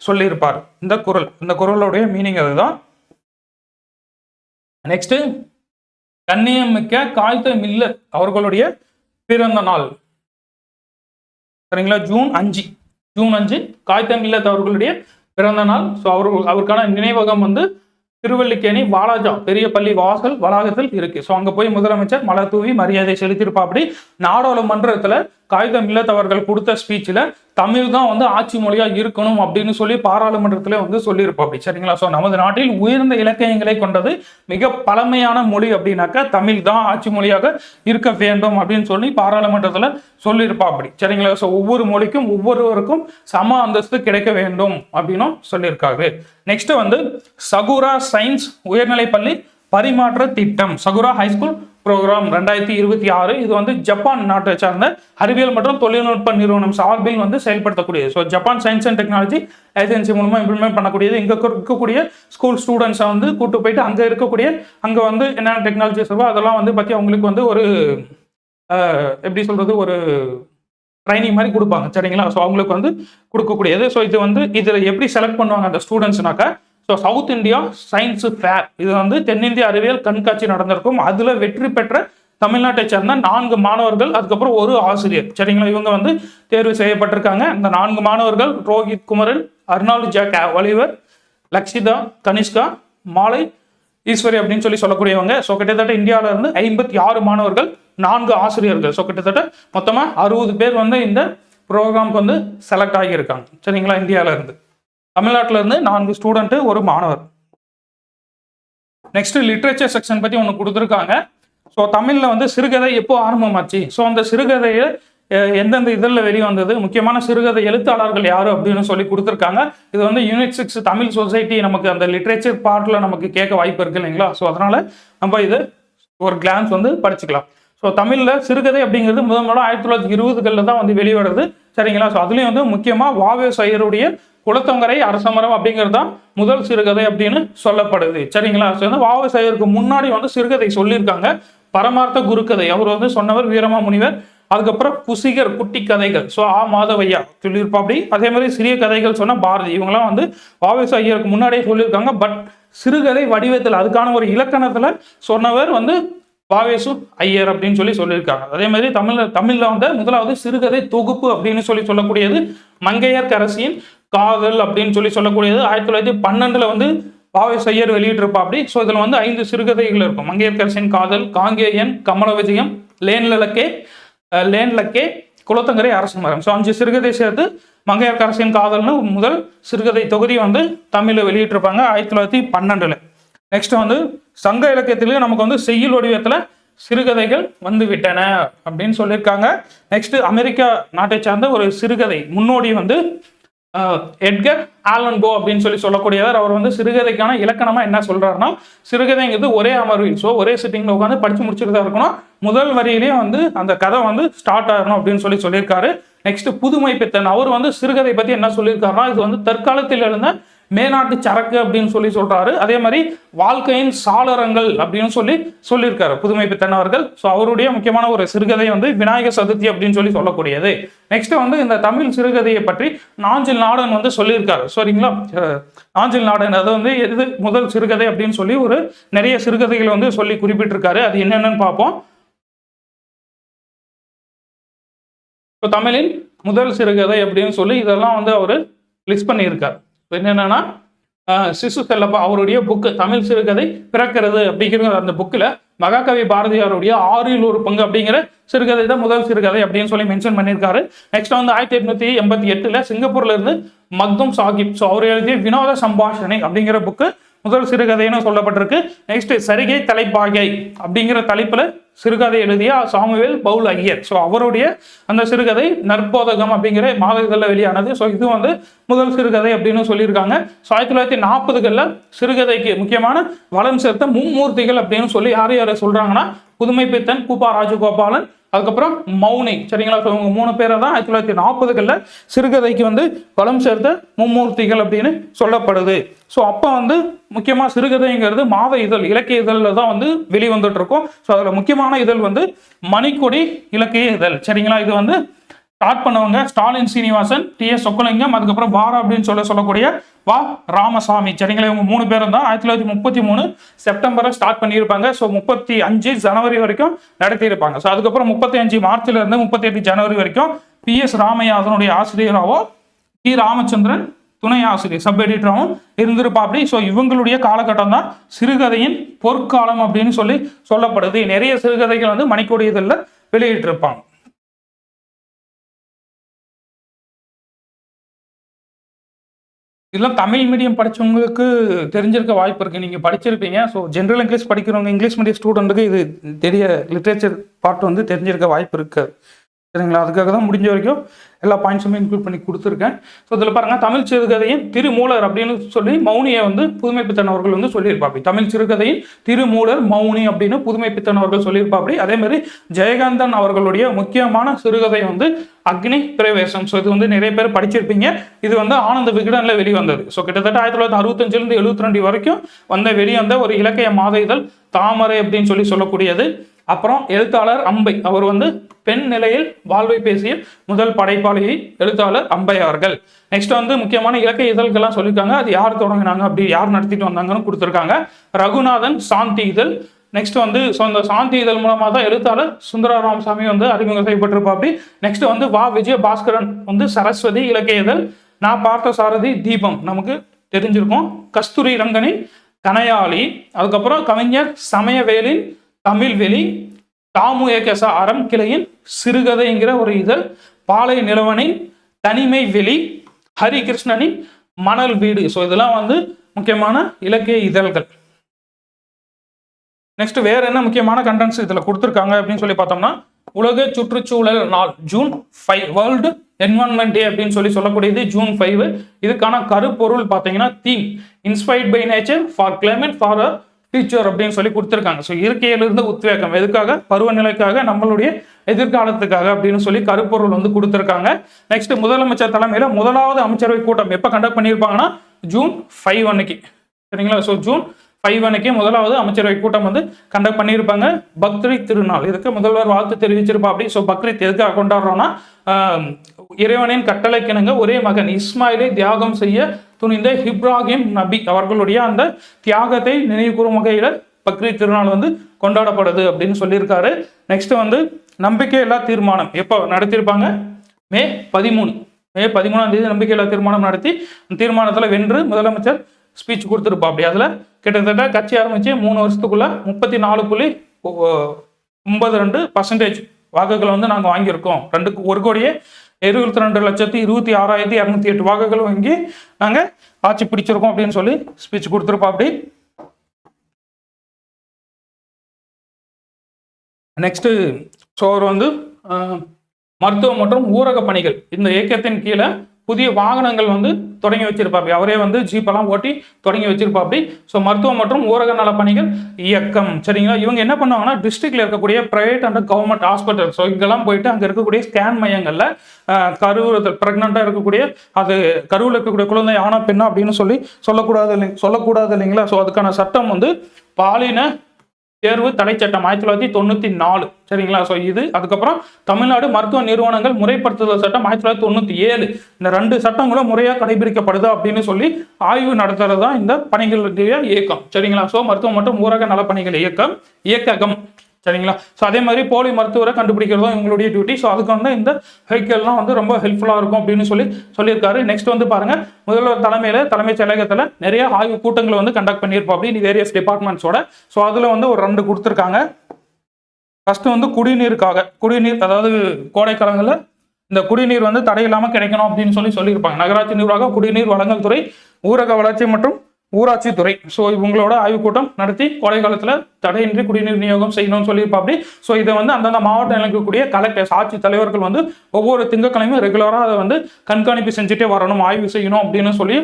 சொல்லியிருப்பார் இந்த குறளுடைய மீனிங் அதுதான். நெக்ஸ்ட் கண்ணியமிக்க காய்த மில்லர் அவர்களுடைய பிறந்த நாள், சரிங்களா. ஜூன் 5 காய்த மில்லத் அவர்களுடைய பிறந்த நாள். ஸோ அவருக்கான நினைவகம் வந்து திருவல்லிக்கேணி வாலாஜா பெரிய பள்ளி வாசல் வளாகத்தில் இருக்கு. ஸோ அங்கே போய் முதலமைச்சர் மலர் தூவி மரியாதை செலுத்தியிருப்பா. அப்படி நாடாளுமன்றத்தில் காகித மில்லத் அவர்கள் கொடுத்த ஸ்பீச்சில் தமிழ் தான் வந்து ஆட்சி மொழியாக இருக்கணும் அப்படின்னு சொல்லி பாராளுமன்றத்தில் வந்து சொல்லியிருப்பா அப்படி, சரிங்களா. ஸோ நமது நாட்டில் உயர்ந்த இலக்கியங்களை கொண்டது மிக பழமையான மொழி அப்படின்னாக்கா தமிழ் தான் ஆட்சி மொழியாக இருக்க வேண்டும் அப்படின்னு சொல்லி பாராளுமன்றத்தில் சொல்லியிருப்பா அப்படி, சரிங்களா. ஸோ ஒவ்வொரு மொழிக்கும் ஒவ்வொருவருக்கும் சம அந்தஸ்து கிடைக்க வேண்டும் அப்படின்னும் சொல்லியிருக்காரு. நெக்ஸ்ட் வந்து சகுரா சயின்ஸ் உயர்நிலைப்பள்ளி பரிமாற்ற திட்டம், சகுரா ஹைஸ்கூல் ப்ரோக்ராம் 2026. இது வந்து ஜப்பான் நாட்டை சார்ந்த அறிவியல் மற்றும் தொழில்நுட்ப நிறுவனம் சார்பில் வந்து செயல்படுத்தக்கூடியது. So Japan science and technology agency மூலமாக இம்ப்ளிமெண்ட் பண்ணக்கூடியது. இங்கே இருக்கக்கூடிய ஸ்கூல் ஸ்டூடெண்ட்ஸை வந்து கூட்டு போயிட்டு அங்கே வந்து என்னென்ன டெக்னாலஜிஸ் இருக்கோ அதெல்லாம் வந்து பற்றி அவங்களுக்கு வந்து ஒரு எப்படி சொல்கிறது, ஒரு ட்ரைனிங் மாதிரி கொடுப்பாங்க சரிங்களா. ஸோ அவங்களுக்கு வந்து கொடுக்கக்கூடியது. ஸோ இது வந்து இதில் எப்படி செலக்ட் பண்ணுவாங்க அந்த ஸ்டூடெண்ட்ஸ்னாக்கா, so south India science fair, இது வந்து தென்னிந்திய அறிவியல் கண்காட்சி நடந்திருக்கும். அதில் வெற்றி பெற்ற தமிழ்நாட்டை சேர்ந்த 4 மாணவர்கள், அதுக்கப்புறம் ஒரு ஆசிரியர் சரிங்களா, இவங்க வந்து தேர்வு செய்யப்பட்டிருக்காங்க. இந்த 4 மாணவர்கள் Rohit Kumaran, Arnold Jack Oliver, Lakshitha, Kanishka, Malai Eswari அப்படின்னு சொல்லக்கூடியவங்க. ஸோ கிட்டத்தட்ட இந்தியாவில இருந்து 56 மாணவர்கள், 4 ஆசிரியர்கள். ஸோ கிட்டத்தட்ட மொத்தமாக 60 பேர் வந்து இந்த ப்ரோக்ராமுக்கு வந்து செலக்ட் ஆகியிருக்காங்க சரிங்களா. இந்தியாவில இருந்து, தமிழ்நாட்டில இருந்து 4 ஸ்டூடெண்ட், ஒரு மாணவர். நெக்ஸ்ட் லிட்ரேச்சர் செக்ஷன் பற்றி ஒன்று கொடுத்துருக்காங்க. ஸோ தமிழில் வந்து சிறுகதை எப்போ ஆரம்பமாச்சு, ஸோ அந்த சிறுகதையை எந்தெந்த இதழில் வெளியே வந்தது, முக்கியமான சிறுகதை எழுத்தாளர்கள் யார் அப்படின்னு சொல்லி கொடுத்துருக்காங்க. இது வந்து யூனிட் 6 தமிழ் சொசைட்டி நமக்கு அந்த லிட்ரேச்சர் பார்ட்டில் நமக்கு கேட்க வாய்ப்பு இருக்கு இல்லைங்களா. ஸோ அதனால் நம்ம இது ஒரு கிளான்ஸ் வந்து படிச்சுக்கலாம். ஸோ தமிழில் சிறுகதை அப்படிங்கிறது முதல் 1920களில் தான் வந்து வெளிவருது சரிங்களா. ஸோ அதுலேயும் வந்து முக்கியமாக வ.வே. ஐயருடைய குளத்தொங்கரை அரசமரம் அப்படிங்கிறது தான் முதல் சிறுகதை அப்படின்னு சொல்லப்படுது சரிங்களா. ஸோ வந்து வ.வே. ஐயருக்கு முன்னாடி வந்து சிறுகதை சொல்லியிருக்காங்க. பரமார்த்த குருக்கதை அவர் வந்து சொன்னவர் வீரமாமுனிவர். அதுக்கப்புறம் குசிகர் குட்டி கதைகள், ஸோ மாதவையா சொல்லியிருப்பா. அப்படி அதே மாதிரி சிறிய கதைகள் சொன்ன பாரதி, இவங்கெல்லாம் வந்து வ.வே. ஐயருக்கு முன்னாடியே சொல்லியிருக்காங்க. பட் சிறுகதை வடிவத்தில் அதுக்கான ஒரு இலக்கணத்தில் சொன்னவர் வந்து வ.வே. ஐயர் அப்படின்னு சொல்லியிருக்காங்க. அதே மாதிரி தமிழில் வந்து முதலாவது சிறுகதை தொகுப்பு அப்படின்னு சொல்லக்கூடியது மங்கையர்க்கரசியின் காதல் அப்படின்னு சொல்லக்கூடியது 1912 வந்து வ.வே. ஐயர் வெளியிட்டிருப்பா. அப்படி ஸோ இதில் வந்து 5 சிறுகதைகள் இருக்கும். மங்கையர்க்கரசியின் காதல், காங்கேயன், கமல விஜயம், லேன்லக்கே, குளத்தங்கரை அரசமரம். ஸோ 5 சிறுகதை சேர்த்து மங்கையர்க்கரசியின் காதல்னு முதல் சிறுகதை தொகுதி வந்து தமிழில் வெளியிட்டிருப்பாங்க 1912. நெக்ஸ்ட் வந்து சங்க இலக்கியத்திலேயே நமக்கு வந்து செய்யுள் வடிவத்தில் சிறுகதைகள் வந்து விட்டன அப்படின்னு சொல்லியிருக்காங்க. நெக்ஸ்ட் அமெரிக்கா நாட்டை சார்ந்த ஒரு சிறுகதை முன்னோடி வந்து எட்கர் ஆலன் போ அப்படின்னு சொல்லக்கூடியவர். அவர் வந்து சிறுகதைக்கான இலக்கணமா என்ன சொல்றாருன்னா, சிறுகதைங்கிறது ஒரே அமர்வில், ஸோ ஒரே சிட்டிங்ல உட்காந்து படிச்சு முடிச்சுட்டு தான் இருக்கணும். முதல் வரியிலேயே வந்து அந்த கதை வந்து ஸ்டார்ட் ஆகணும் அப்படின்னு சொல்லியிருக்காரு. நெக்ஸ்ட் புதுமை பித்தன், அவர் வந்து சிறுகதை பத்தி என்ன சொல்லியிருக்காருன்னா, இது வந்து தற்காலத்தில் எழுந்த மேநாட்டு சரக்கு அப்படின்னு சொல்றாரு. அதே மாதிரி வாழ்க்கையின் சாளரங்கள் அப்படின்னு சொல்லியிருக்காரு புதுமை பித்தன் அவர்கள். ஸோ அவருடைய முக்கியமான ஒரு சிறுகதை வந்து விநாயக சதுர்த்தி அப்படின்னு சொல்லக்கூடியது. நெக்ஸ்ட் வந்து இந்த தமிழ் சிறுகதையை பற்றி நாஞ்சில் நாடன் வந்து சொல்லியிருக்காரு சரிங்களா. நாஞ்சில் நாடன் அது வந்து எது முதல் சிறுகதை அப்படின்னு சொல்லி ஒரு நிறைய சிறுகதைகளை வந்து சொல்லி குறிப்பிட்டிருக்காரு. அது என்னென்னு பார்ப்போம். தமிழின் முதல் சிறுகதை அப்படின்னு சொல்லி இதெல்லாம் வந்து அவர் லிஸ்ட் பண்ணியிருக்கார். என்னென்னா சிசு செல்லப்பா அவருடைய புக்கு தமிழ் சிறுகதை பிறக்கிறது அப்படிங்கிற அந்த புக்கில் மகாகவி பாரதியாருடைய 6ல் 1 பங்கு அப்படிங்கிற சிறுகதை தான் முதல் சிறுகதை அப்படின்னு சொல்லி மென்ஷன் பண்ணியிருக்காரு. நெக்ஸ்ட் வந்து 1888 சிங்கப்பூர்ல இருந்து மக்தும் சாஹிப், ஸோ அவர் எழுதிய வினோத சம்பாஷணை அப்படிங்கிற புக்கு முதல் சிறுகதைன்னு சொல்லப்பட்டிருக்கு. நெக்ஸ்ட் சரிகை தலைப்பாகை அப்படிங்கிற தலைப்புல சிறுகதை எழுதிய சாமுவேல் பவுல் ஐயர், ஸோ அவருடைய அந்த சிறுகதை நற்போதகம் அப்படிங்கிற மாத இதழில் வெளியானது. ஸோ இது வந்து முதல் சிறுகதை அப்படின்னு சொல்லியிருக்காங்க. ஸோ 1940களில் சிறுகதைக்கு முக்கியமான வளம் சேர்த்த மும்மூர்த்திகள் அப்படின்னு சொல்லி யார் சொல்றாங்கன்னா, புதுமை பித்தன், கூப்பா ராஜகோபாலன், அதுக்கப்புறம் மௌனி சரிங்களா. ஸோ இவங்க 3 பேரை தான் 1940களில் சிறுகதைக்கு வந்து வளம் சேர்த்த மும்மூர்த்திகள் அப்படின்னு சொல்லப்படுது. ஸோ அப்போ வந்து முக்கியமாக சிறுகதைங்கிறது மாத இதழ் இலக்கிய இதழில் தான் வந்து வெளிவந்துட்டு இருக்கும். ஸோ அதில் முக்கியமான இதழ் வந்து மணிக்கொடி இலக்கிய இதழ் சரிங்களா. இது வந்து ஸ்டார்ட் பண்ணவங்க ஸ்டாலின் சீனிவாசன், டி.எஸ். சொக்கலிங்கம், அதுக்கப்புறம் வாரா அப்படின்னு சொல்லக்கூடிய வா ராமசாமி சரிங்களா. இவங்க 3 பேரும் தான் 1933 செப்டம்பரை ஸ்டார்ட் பண்ணியிருப்பாங்க. ஸோ 35 ஜனவரி வரைக்கும் நடத்தியிருப்பாங்க. ஸோ அதுக்கப்புறம் 35 மார்ச்ல இருந்து 38 ஜனவரி வரைக்கும் P.S. ராமையா அதனுடைய ஆசிரியராவோ, டி. ராமச்சந்திரன் துணை ஆசிரியர் சப் எடிட்டராகவும் இருந்திருப்பா. அப்படி ஸோ இவங்களுடைய காலகட்டம் தான் சிறுகதையின் பொற்காலம் அப்படின்னு சொல்லப்படுது. நிறைய சிறுகதைகள் வந்து மணிக்கொடி இதழில் வெளியிட்டிருப்பாங்க. இதெல்லாம் தமிழ் மீடியம் படித்தவங்களுக்கு தெரிஞ்சிருக்க வாய்ப்பு இருக்குது, நீங்கள் படிச்சிருப்பீங்க. ஸோ ஜென்ரல் இங்கிலீஷ் படிக்கிறவங்க, இங்கிலீஷ் மீடியம் ஸ்டூடெண்ட்டுக்கு இது தெரிய லிட்ரேச்சர் பார்ட் வந்து தெரிஞ்சிருக்க வாய்ப்பு இருக்காது சரிங்களா. அதுக்காக தான் முடிஞ்ச வரைக்கும் எல்லா பாயிண்ட்ஸுமே இன்க்ளூட் பண்ணி கொடுத்துருக்கேன். ஸோ இதில் பாருங்கள், தமிழ் சிறுகதையின் திருமூலர் அப்படின்னு சொல்லி மௌனியை வந்து புதுமைப்பித்தன் அவர்கள் வந்து சொல்லியிருப்பாப்படி. தமிழ் சிறுகதையின் திருமூலர் மௌனி அப்படின்னு புதுமைப்பித்தன் அவர்கள் சொல்லியிருப்பாப்படி. அதே மாதிரி ஜெயகாந்தன் அவர்களுடைய முக்கியமான சிறுகதை வந்து அக்னி பிரவேசம். ஸோ இது வந்து நிறைய பேர் படிச்சிருப்பீங்க. இது வந்து ஆனந்த விகடனில் வெளிவந்தது. ஸோ கிட்டத்தட்ட 1965 72 வரைக்கும் வெளிவந்த ஒரு இலக்கிய மாத இதழ் தாமரை அப்படின்னு சொல்லக்கூடியது. அப்புறம் எழுத்தாளர் அம்பை, அவர் வந்து பெண் நிலையில் வாழ்வை பேசிய முதல் படைப்பாளியை எழுத்தாளர் அம்பை அவர்கள். நெக்ஸ்ட் வந்து முக்கியமான இலக்கிய இதழ்கள்லாம் சொல்லியிருக்காங்க. அது யார் தொடங்கினாங்க, அப்படி யார் நடத்திட்டு வந்தாங்கன்னு கொடுத்துருக்காங்க. ரகுநாதன் சாந்தி இதழ். நெக்ஸ்ட் வந்து அந்த சாந்தி இதழ் மூலமாக தான் எழுத்தாளர் சுந்தர ராமசாமி வந்து அறிமுகம் செய்யப்பட்டிருப்பாப்படி. நெக்ஸ்ட் வந்து வா விஜய பாஸ்கரன் வந்து சரஸ்வதி இலக்கிய இதழ். நான் பார்த்த சாரதி தீபம் நமக்கு தெரிஞ்சிருக்கும். கஸ்தூரி ரங்கனின் கனையாளி. அதுக்கப்புறம் கவிஞர் சமயவேலின் தமிழ்வெளி. தாமு ஏகசா அறம் கிளையின் சிறுகதைங்கிற ஒரு இதழ். பாலை நிலவனின் தனிமை வெளி. ஹரிகிருஷ்ணனின் மணல் வீடு. ஸோ இதெல்லாம் வந்து முக்கியமான இலக்கிய இதழ்கள். நெக்ஸ்ட் வேற என்ன முக்கியமான கண்டென்ட்ஸ் இதில் கொடுத்துருக்காங்க அப்படின்னு சொல்லி பார்த்தோம்னா, உலக சுற்றுச்சூழல் நாள் ஜூன் 5, வேர்ல்டு என்வரன்மெண்ட் டே அப்படின்னு சொல்லக்கூடியது ஜூன் 5. இதுக்கான கருப்பொருள் பார்த்தீங்கன்னா theme inspired by nature for climate for a future அப்படின்னு சொல்லி கொடுத்துருக்காங்க. ஸோ இயற்கையிலிருந்து உத்வேகம், எதுக்காக? பருவநிலைக்காக, நம்மளுடைய எதிர்காலத்துக்காக அப்படின்னு சொல்லி கருப்பொருள் வந்து கொடுத்துருக்காங்க. நெக்ஸ்ட் முதலமைச்சர் தலைமையில் முதலாவது அமைச்சரவை கூட்டம் எப்போ கண்டக்ட் பண்ணியிருப்பாங்கன்னா ஜூன் 5 அன்னைக்கு. சரிங்களா? ஸோ ஜூன் 5 அன்னைக்கு முதலாவது அமைச்சரவை கூட்டம் வந்து கண்டக்ட் பண்ணியிருப்பாங்க. பக்ரீத் திருநாள், இதுக்கு முதல்வர் வாழ்த்து தெரிவிச்சிருப்பா அப்படி. ஸோ பக்ரீத் எதுக்காக கொண்டாடுறோம்னா, இறைவனின் கட்டளைக்கிணங்க ஒரே மகன் இஸ்மாயிலை தியாகம் செய்ய துணிந்த இப்ராஹிம் நபி அவர்களுடைய அந்த தியாகத்தை நினைவு கூறும் வகையில் பக்ரீத் திருநாள் வந்து கொண்டாடப்படுது அப்படின்னு சொல்லியிருக்காரு. நெக்ஸ்ட் வந்து நம்பிக்கையில்லா தீர்மானம் எப்போ நடத்தியிருப்பாங்க? மே 13ஆம் தேதி நம்பிக்கையில்லா தீர்மானம் நடத்தி தீர்மானத்தில் வென்று முதலமைச்சர் ஸ்பீச் கொடுத்துருப்பா அப்படி. அதில் கிட்டத்தட்ட கட்சி ஆரம்பித்து 3 வருஷத்துக்குள்ள 34.92% வாக்குகள் வந்து நாங்கள் வாங்கியிருக்கோம். 1,22,22,26,208 வாக்குகள் வாங்கி நாங்கள் ஆட்சி பிடிச்சிருக்கோம் அப்படின்னு சொல்லி ஸ்பீச் கொடுத்துருப்பா அப்படி. நெக்ஸ்ட்டு ஸோ அவர் வந்து மருத்துவம் மற்றும் ஊரக பணிகள் இந்த இயக்கத்தின் கீழே புதிய வாகனங்கள் வந்து தொடங்கி வச்சிருப்பாப்பி. அவரே வந்து ஜீப்பெல்லாம் ஓட்டி தொடங்கி வச்சிருப்பாப்பி. ஸோ மருத்துவம் மற்றும் ஊரக நல பணிகள் இயக்கம். சரிங்களா? இவங்க என்ன பண்ணுவாங்கன்னா, டிஸ்ட்ரிக்ட்ல இருக்கக்கூடிய private and government hospital, so இங்கெல்லாம் போயிட்டு அங்கே இருக்கக்கூடிய ஸ்கேன் மையங்களில் கருவுறுதல் ப்ரெக்னெண்ட்டாக இருக்கக்கூடிய அது கருவில் இருக்கக்கூடிய குழந்தை ஆனா பெண்ணா அப்படின்னு சொல்லக்கூடாது இல்லைங்களா? ஸோ அதுக்கான சட்டம் வந்து பாலின தேர்வு தடை சட்டம் 1994. சரிங்களா? ஸோ இது அதுக்கப்புறம் தமிழ்நாடு மருத்துவ நிறுவனங்கள் முறைப்படுத்துதல் சட்டம் 1997. இந்த 2 சட்டங்களும் முறையாக கடைபிடிக்கப்படுது அப்படின்னு சொல்லி ஆய்வு நடத்துறது தான் இந்த பணிகளுடைய இயக்கம். சரிங்களா? ஸோ மருத்துவம் மற்றும் ஊரக நலப்பணிகள் இயக்ககம். சரிங்களா? ஸோ அதே மாதிரி போலி மருத்துவரை கண்டுபிடிக்கிறதும் இவங்களுடைய டியூட்டி. ஸோ அதுக்கு வந்து இந்த வெஹிக்கல்லாம் வந்து ரொம்ப ஹெல்ப்ஃபுல்லாக இருக்கும் அப்படின்னு சொல்லியிருக்காரு. நெக்ஸ்ட் வந்து பாருங்க, முதல்வர் தலைமைச் செயலகத்தில் நிறைய ஆய்வு கூட்டங்களை வந்து கண்டக்ட் பண்ணியிருப்போம் அப்படின்னு வேரியஸ் டிபார்ட்மெண்ட்ஸோட. ஸோ அதில் வந்து ஒரு 2 கொடுத்துருக்காங்க. ஃபர்ஸ்ட் வந்து குடிநீர், அதாவது கோடைக்காலங்களில் இந்த குடிநீர் வந்து தடையில்லாமல் கிடைக்கணும் அப்படின்னு சொல்லியிருப்பாங்க. நகராட்சி நிர்வாகம், குடிநீர் வழங்கல் துறை, ஊரக வளர்ச்சி மற்றும் ஊராட்சி துறை. ஸோ இவங்களோட ஆய்வுக் கூட்டம் நடத்தி கோடை காலத்தில் தடையின்றி குடிநீர் விநியோகம் செய்யணும்னு சொல்லியிருப்பா அப்படி. ஸோ இதை வந்து அந்தந்த மாவட்டம் இருக்கக்கூடிய கலெக்டர்ஸ், ஆட்சி தலைவர்கள் வந்து ஒவ்வொரு திங்கட்கிழமையும் ரெகுலராக அதை வந்து கண்காணிப்பு செஞ்சுட்டே வரணும், ஆய்வு செய்யணும் அப்படின்னு சொல்லி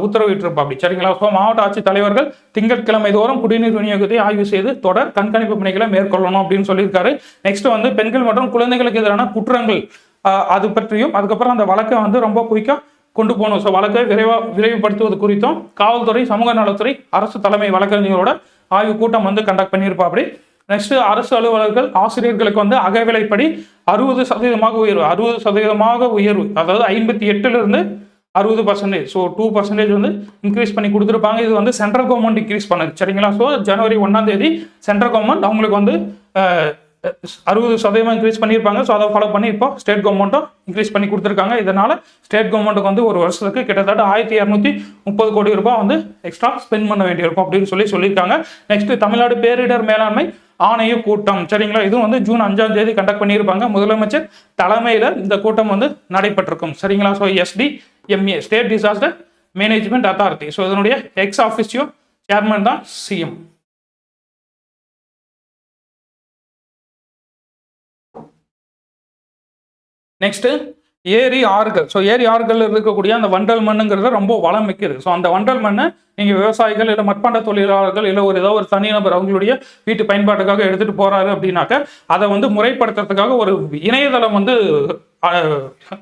உத்தரவிட்டிருப்பா அப்படி. சரிங்களா? ஸோ மாவட்ட ஆட்சி தலைவர்கள் திங்கட்கிழமை தோறும் குடிநீர் விநியோகத்தை ஆய்வு செய்து தொடர் கண்காணிப்பு பணிகளை மேற்கொள்ளணும் அப்படின்னு சொல்லியிருக்காரு. நெக்ஸ்ட் வந்து பெண்கள் மற்றும் குழந்தைகளுக்கு எதிரான குற்றங்கள் அது பற்றியும், அதுக்கப்புறம் அந்த வழக்கை வந்து ரொம்ப குயிக்காக கொண்டு போகணும். ஸோ வழக்கை விரைவுபடுத்துவது குறித்தும் காவல்துறை, சமூக நலத்துறை, அரசு தலைமை வழக்கறிஞரோட ஆய்வு கூட்டம் வந்து கண்டக்ட் பண்ணியிருப்பா அப்படி. நெக்ஸ்ட் அரசு அலுவலர்கள், ஆசிரியர்களுக்கு வந்து அகவிலைப்படி 60% உயர்வு, அதாவது 58% 60%. ஸோ 2% வந்து இன்க்ரீஸ் பண்ணி கொடுத்துருப்பாங்க. இது வந்து சென்ட்ரல் கவர்மெண்ட் இன்க்ரீஸ் பண்ணது. சரிங்களா? ஸோ ஜனவரி 1ஆம் தேதி சென்ட்ரல் கவர்மெண்ட் அவங்களுக்கு வந்து 60% இன்க்ரீஸ் பண்ணியிருப்பாங்க. ஸோ அதை ஃபாலோ பண்ணி இப்போ ஸ்டேட் கவர்மெண்ட்டும் இன்க்ரீஸ் பண்ணி கொடுத்துருக்காங்க. இதனால ஸ்டேட் கவர்மெண்ட்டுக்கு வந்து ஒரு வருஷத்துக்கு கிட்டத்தட்ட 1230 கோடி ரூபாய் வந்து எக்ஸ்ட்ரா ஸ்பெண்ட் பண்ண வேண்டியிருக்கும் அப்படின்னு சொல்லியிருக்காங்க. நெக்ஸ்ட் தமிழ்நாடு பேரிடர் மேலாண்மை ஆணைய கூட்டம். சரிங்களா? இதுவும் வந்து ஜூன் 5ஆம் தேதி கண்டக்ட் பண்ணியிருப்பாங்க. முதலமைச்சர் தலைமையில் இந்த கூட்டம் வந்து நடைபெற்றிருக்கும். சரிங்களா? So SDMA state disaster management authority. So இதனுடைய எக்ஸ் ஆஃபீஸியோ சேர்மன் தான் CM. நெக்ஸ்ட் ஏரி ஆறுகள். ஸோ ஏரி ஆறுகள் இருக்கக்கூடிய அந்த வண்டல் மண்ணுங்கிறது ரொம்ப வளம் மிக்கது. ஸோ அந்த வண்டல் மண்ணை நீங்கள் விவசாயிகள் இல்லை மட்பாண்ட தொழிலாளர்கள் இல்லை ஏதோ ஒரு தனிநபர் அவங்களுடைய வீட்டு பயன்பாட்டுக்காக எடுத்துகிட்டு போகிறாரு அப்படின்னாக்க அதை வந்து முறைப்படுத்துறதுக்காக ஒரு இணையதளம் வந்து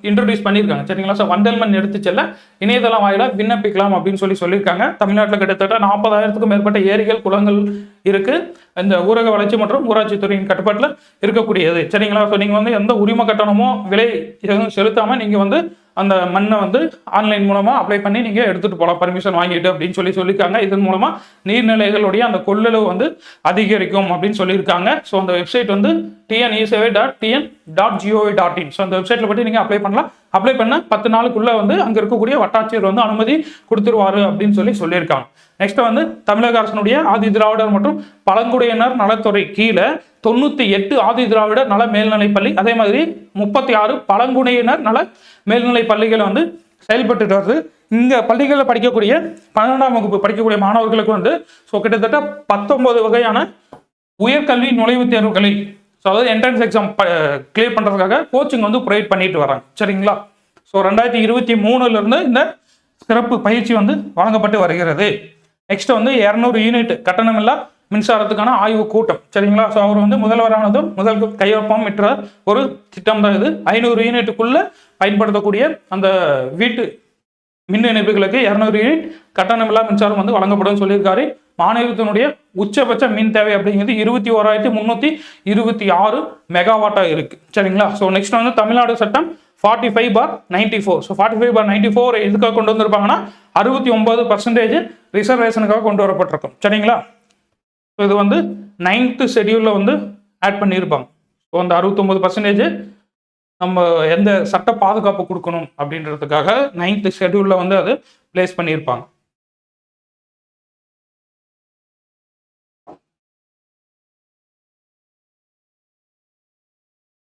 இன்ட்ரடியூஸ் பண்ணியிருக்காங்க. சரிங்களா? ஸோ வண்டல் மண் எடுத்து செல்ல இணையதளம் வாயிலாக விண்ணப்பிக்கலாம் அப்படின்னு சொல்லியிருக்காங்க. தமிழ்நாட்டில் கிட்டத்தட்ட 40,000க்கும் மேற்பட்ட ஏரிகள் குளங்கள் இருக்குது. இந்த ஊரக வளர்ச்சி மற்றும் ஊராட்சி துறையின் கட்டுப்பாட்டில் இருக்கக்கூடியது. சரிங்களா? ஸோ நீங்கள் வந்து எந்த உரிம கட்டணமோ விலை எதுவும் செலுத்தாமல் நீங்கள் வந்து அந்த மண்ணை வந்து ஆன்லைன் மூலமாக அப்ளை பண்ணி நீங்கள் எடுத்துகிட்டு போகலாம் பர்மிஷன் வாங்கிட்டு அப்படின்னு சொல்லியிருக்காங்க. இதன் மூலமாக நீர்நிலைகளுடைய அந்த கொள்ளளவு வந்து அதிகரிக்கும் அப்படின்னு சொல்லியிருக்காங்க. ஸோ அந்த வெப்சைட் வந்து tnisavai.tn.gov.in. ஸோ அந்த வெப்சைட்டில் பற்றி நீங்கள் அப்ளை பண்ணலாம். அப்ளை பண்ண 10 நாளுக்குள்ளே வந்து அங்கே இருக்கக்கூடிய வட்டாட்சியர் வந்து அனுமதி கொடுத்துருவாரு அப்படின்னு சொல்லியிருக்காங்க. நெக்ஸ்ட் வந்து தமிழக அரசனுடைய ஆதி திராவிடர் மற்றும் பழங்குடியினர் நலத்துறை கீழே 98 ஆதி திராவிடர் நல மேல்நிலைப்பள்ளி, அதே மாதிரி 36 பழங்குடியினர் நல மேல்நிலை பள்ளிகள் வந்து செயல்பட்டு வருது. இங்கே பள்ளிகளில் படிக்கக்கூடிய 12ஆம் வகுப்பு படிக்கக்கூடிய மாணவர்களுக்கு வந்து ஸோ கிட்டத்தட்ட 19 வகையான உயர்கல்வி நுழைவுத் தேர்வுகளை, ஸோ அதாவது என்ட்ரன்ஸ் எக்ஸாம் கிளியர் பண்ணுறதுக்காக கோச்சிங் வந்து ப்ரொவைட் பண்ணிட்டு வராங்க. சரிங்களா? ஸோ 2023 இந்த சிறப்பு பயிற்சி வந்து வழங்கப்பட்டு வருகிறது. நெக்ஸ்ட் வந்து 200 யூனிட் கட்டணமில்லா மின்சாரத்துக்கான ஆய்வு கூட்டம். சரிங்களா? ஸோ அவர் வந்து முதல்வரானதும் முதல் கையொப்பம் என்ற ஒரு திட்டம் தான் இது. 500 யூனிட்டுக்குள்ள பயன்படுத்தக்கூடிய அந்த வீட்டு மின் இணைப்புகளுக்கு 200 யூனிட் கட்டணமில்லா மின்சாரம் வந்து வழங்கப்படும் சொல்லியிருக்காரு. மாநிலத்தினுடைய உச்சபட்ச மின் தேவை அப்படிங்கிறது 21,326 மெகாவாட்டாக இருக்கு. சரிங்களா? ஸோ நெக்ஸ்ட் வந்து தமிழ்நாடு சட்டம் 45/94. ஸோ 45/94 எதுக்காக கொண்டு வந்திருப்பாங்கன்னா 69% ரிசர்வேஷனுக்காக கொண்டு வரப்பட்டிருக்கும். சரிங்களா? ஸோ இது வந்து 9th ஷெடியூலில் வந்து ஆட் பண்ணியிருப்பாங்க. ஸோ அந்த 69% நம்ம எந்த சட்ட பாதுகாப்பு கொடுக்கணும் அப்படின்றதுக்காக 9th ஷெடியூலில் வந்து அது பிளேஸ் பண்ணியிருப்பாங்க.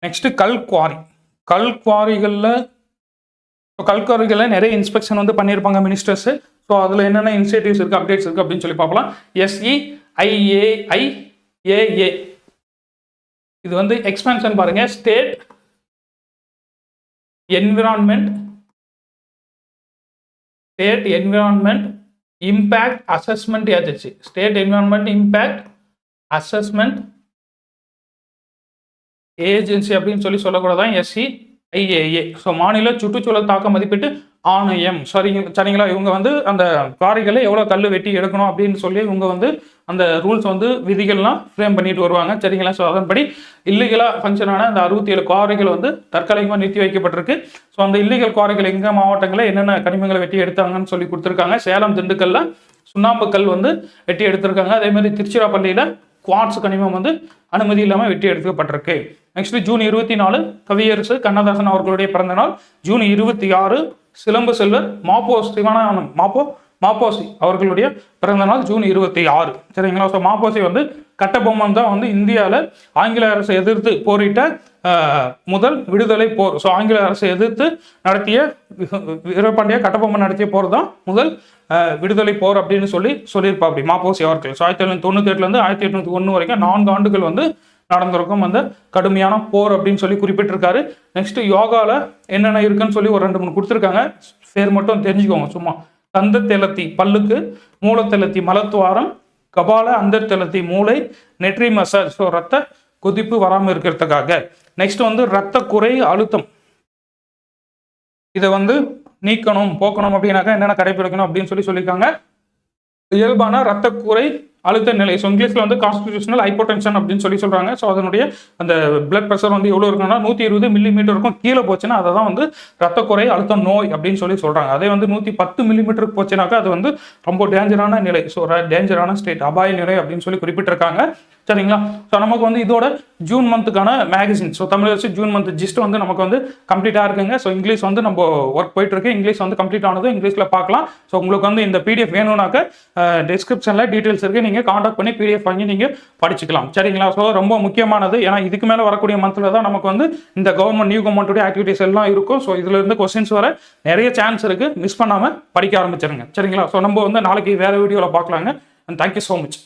நெக்ஸ்ட் கல்குவாரிகளில் நிறைய இன்ஸ்பெக்ஷன் வந்து பண்ணியிருப்பாங்க மினிஸ்டர்ஸ். ஸோ அதில் என்னென்ன இனிஷியேட்டிவ்ஸ் இருக்குது, அப்டேட்ஸ் இருக்குது அப்படின்னு சொல்லி பார்க்கலாம். SEIAIAA இது வந்து எக்ஸ்பென்ஷன் பாருங்க. State environment impact assessment agency. State environment impact assessment agency அப்படின்னு சொல்லக்கூடாதான் SEIAA. ஸோ மாநில சுற்றுச்சூழல் தாக்க மதிப்பீட்டு ஆணையம். சரிங்களா? இவங்க வந்து அந்த காரிகளை எவ்வளோ கல் வெட்டி எடுக்கணும் அப்படின்னு சொல்லி இவங்க வந்து அந்த ரூல்ஸ் வந்து விதிகள்லாம் ஃப்ரேம் பண்ணிட்டு வருவாங்க. சரிங்களா? ஸோ அதன்படி இல்லீகலாக ஃபங்க்ஷனான அந்த 67 குவாரிகள் வந்து தற்காலிகமாக நிறுத்தி வைக்கப்பட்டிருக்கு. ஸோ அந்த இல்லீகல் குவாரிகள் எங்கே மாவட்டங்களில் என்னென்ன கனிமங்களை வெட்டி எடுத்தாங்கன்னு சொல்லி கொடுத்துருக்காங்க. சேலம் திண்டுக்கல்ல சுண்ணாம்பு கல் வந்து வெட்டி எடுத்திருக்காங்க. அதே மாதிரி திருச்சிராப்பள்ளியில் குவார்ட்ஸ் கனிமம் வந்து அனுமதி இல்லாமல் வெட்டி எடுக்கப்பட்டிருக்கு. நெக்ஸ்ட் ஜூன் 24 கவியரசு கண்ணதாசன் அவர்களுடைய பிறந்த நாள். ஜூன் 26 சிலம்பு செல்வர் மாப்போசி அவர்களுடைய பிறந்த நாள் ஜூன் 26. சரிங்களா? ஸோ மாப்போசி வந்து கட்டபொம்மன் தான் வந்து இந்தியாவில் ஆங்கில அரசை எதிர்த்து போரிட்ட முதல் விடுதலை போர். ஸோ ஆங்கில அரசை எதிர்த்து நடத்திய வீரபாண்டிய கட்டபொம்மன் நடத்திய போர் தான் முதல் விடுதலை போர் அப்படின்னு சொல்லியிருப்பா அப்படி மாப்போசி அவர்கள். ஸோ 1798 1801 வரைக்கும் 4 ஆண்டுகள் வந்து நடந்திருக்கும் அந்த கடுமையான போர் அப்படின்னு சொல்லி குறிப்பிட்டிருக்காரு. நெக்ஸ்ட் யோகாவில் என்னென்ன இருக்குன்னு சொல்லி ஒரு 2-3 கொடுத்துருக்காங்க. பேர் மட்டும் தெரிஞ்சுக்கோங்க சும்மா. தந்த தெலத்தி பல்லுக்கு, மூலத்தெலத்தி மலத்துவாரம், கபால அந்தர் தெலத்தி மூளை, நெற்றி மசாஜ் ஸோ ரத்த கொதிப்பு வராமல் இருக்கிறதுக்காக. நெக்ஸ்ட் வந்து ரத்த குறை அழுத்தம், இதை வந்து நீக்கணும் போக்கணும் அப்படின்னாக்கா என்னென்ன கடைபிடிக்கணும் அப்படின்னு சொல்லியிருக்காங்க. இயல்பான ரத்த குறை அழுத்த நிலை. ஸோ இங்கிலீஷில் வந்து கான்ஸ்டிடியூஷனல் ஹைப்போடென்ஷன் அப்படின்னு சொல்கிறாங்க. ஸோ அதனுடைய அந்த பிளட் ப்ரெஷர் வந்து எவ்வளோ இருக்குன்னா 120 மில்லிமீட்டருக்கும் கீழே போச்சுன்னா அதை தான் வந்து ரத்த குறை அழுத்த நோய் அப்படின்னு சொல்கிறாங்க. அதே வந்து 110 மில்லிமீட்டருக்கு போச்சுனாக்கா அது வந்து ரொம்ப டேஞ்சரான நிலை. ஸோ டேஞ்சரான ஸ்டேட், அபாய நிலை அப்படின்னு சொல்லி குறிப்பிட்டிருக்காங்க. சரிங்களா? ஸோ நமக்கு வந்து இதோட ஜூன் மந்த்துக்கான magazine, so Tamilarasu June month gist வந்து நமக்கு வந்து கம்ப்ளீட்டாக இருக்குங்க. ஸோ இங்கிலீஷ் வந்து நம்ம ஒர்க் போயிட்டு இருக்கு. இங்கிலீஷ் வந்து கம்ப்ளீட் ஆனதும் இங்கிலீஷில் பார்க்கலாம். ஸோ உங்களுக்கு வந்து இந்த PDF வேணும்னாக்க டிஸ்கிரிப்ஷனில் டீட்டெயில்ஸ் இருக்குது, நீங்கள் காண்டாக்ட் பண்ணி PDF வாங்கி நீங்கள் படிச்சுக்கலாம். சரிங்களா? ஸோ ரொம்ப முக்கியமானது. ஏன்னா இதுக்கு மேலே வரக்கூடிய மந்தில் தான் நமக்கு வந்து இந்த நியூ கவர்மெண்ட்டுடைய ஆக்டிவிட்டிஸ் எல்லாம் இருக்கும். ஸோ இதுல இருந்து கொஸ்டின்ஸ் வர நிறைய சான்ஸ் இருக்குது. மிஸ் பண்ணாமல் படிக்க ஆரம்பிச்சிருங்க. சரிங்களா? ஸோ நம்ம வந்து நாளைக்கு வேறு வீடியோவில் பார்க்கலாங்க. And thank you so much.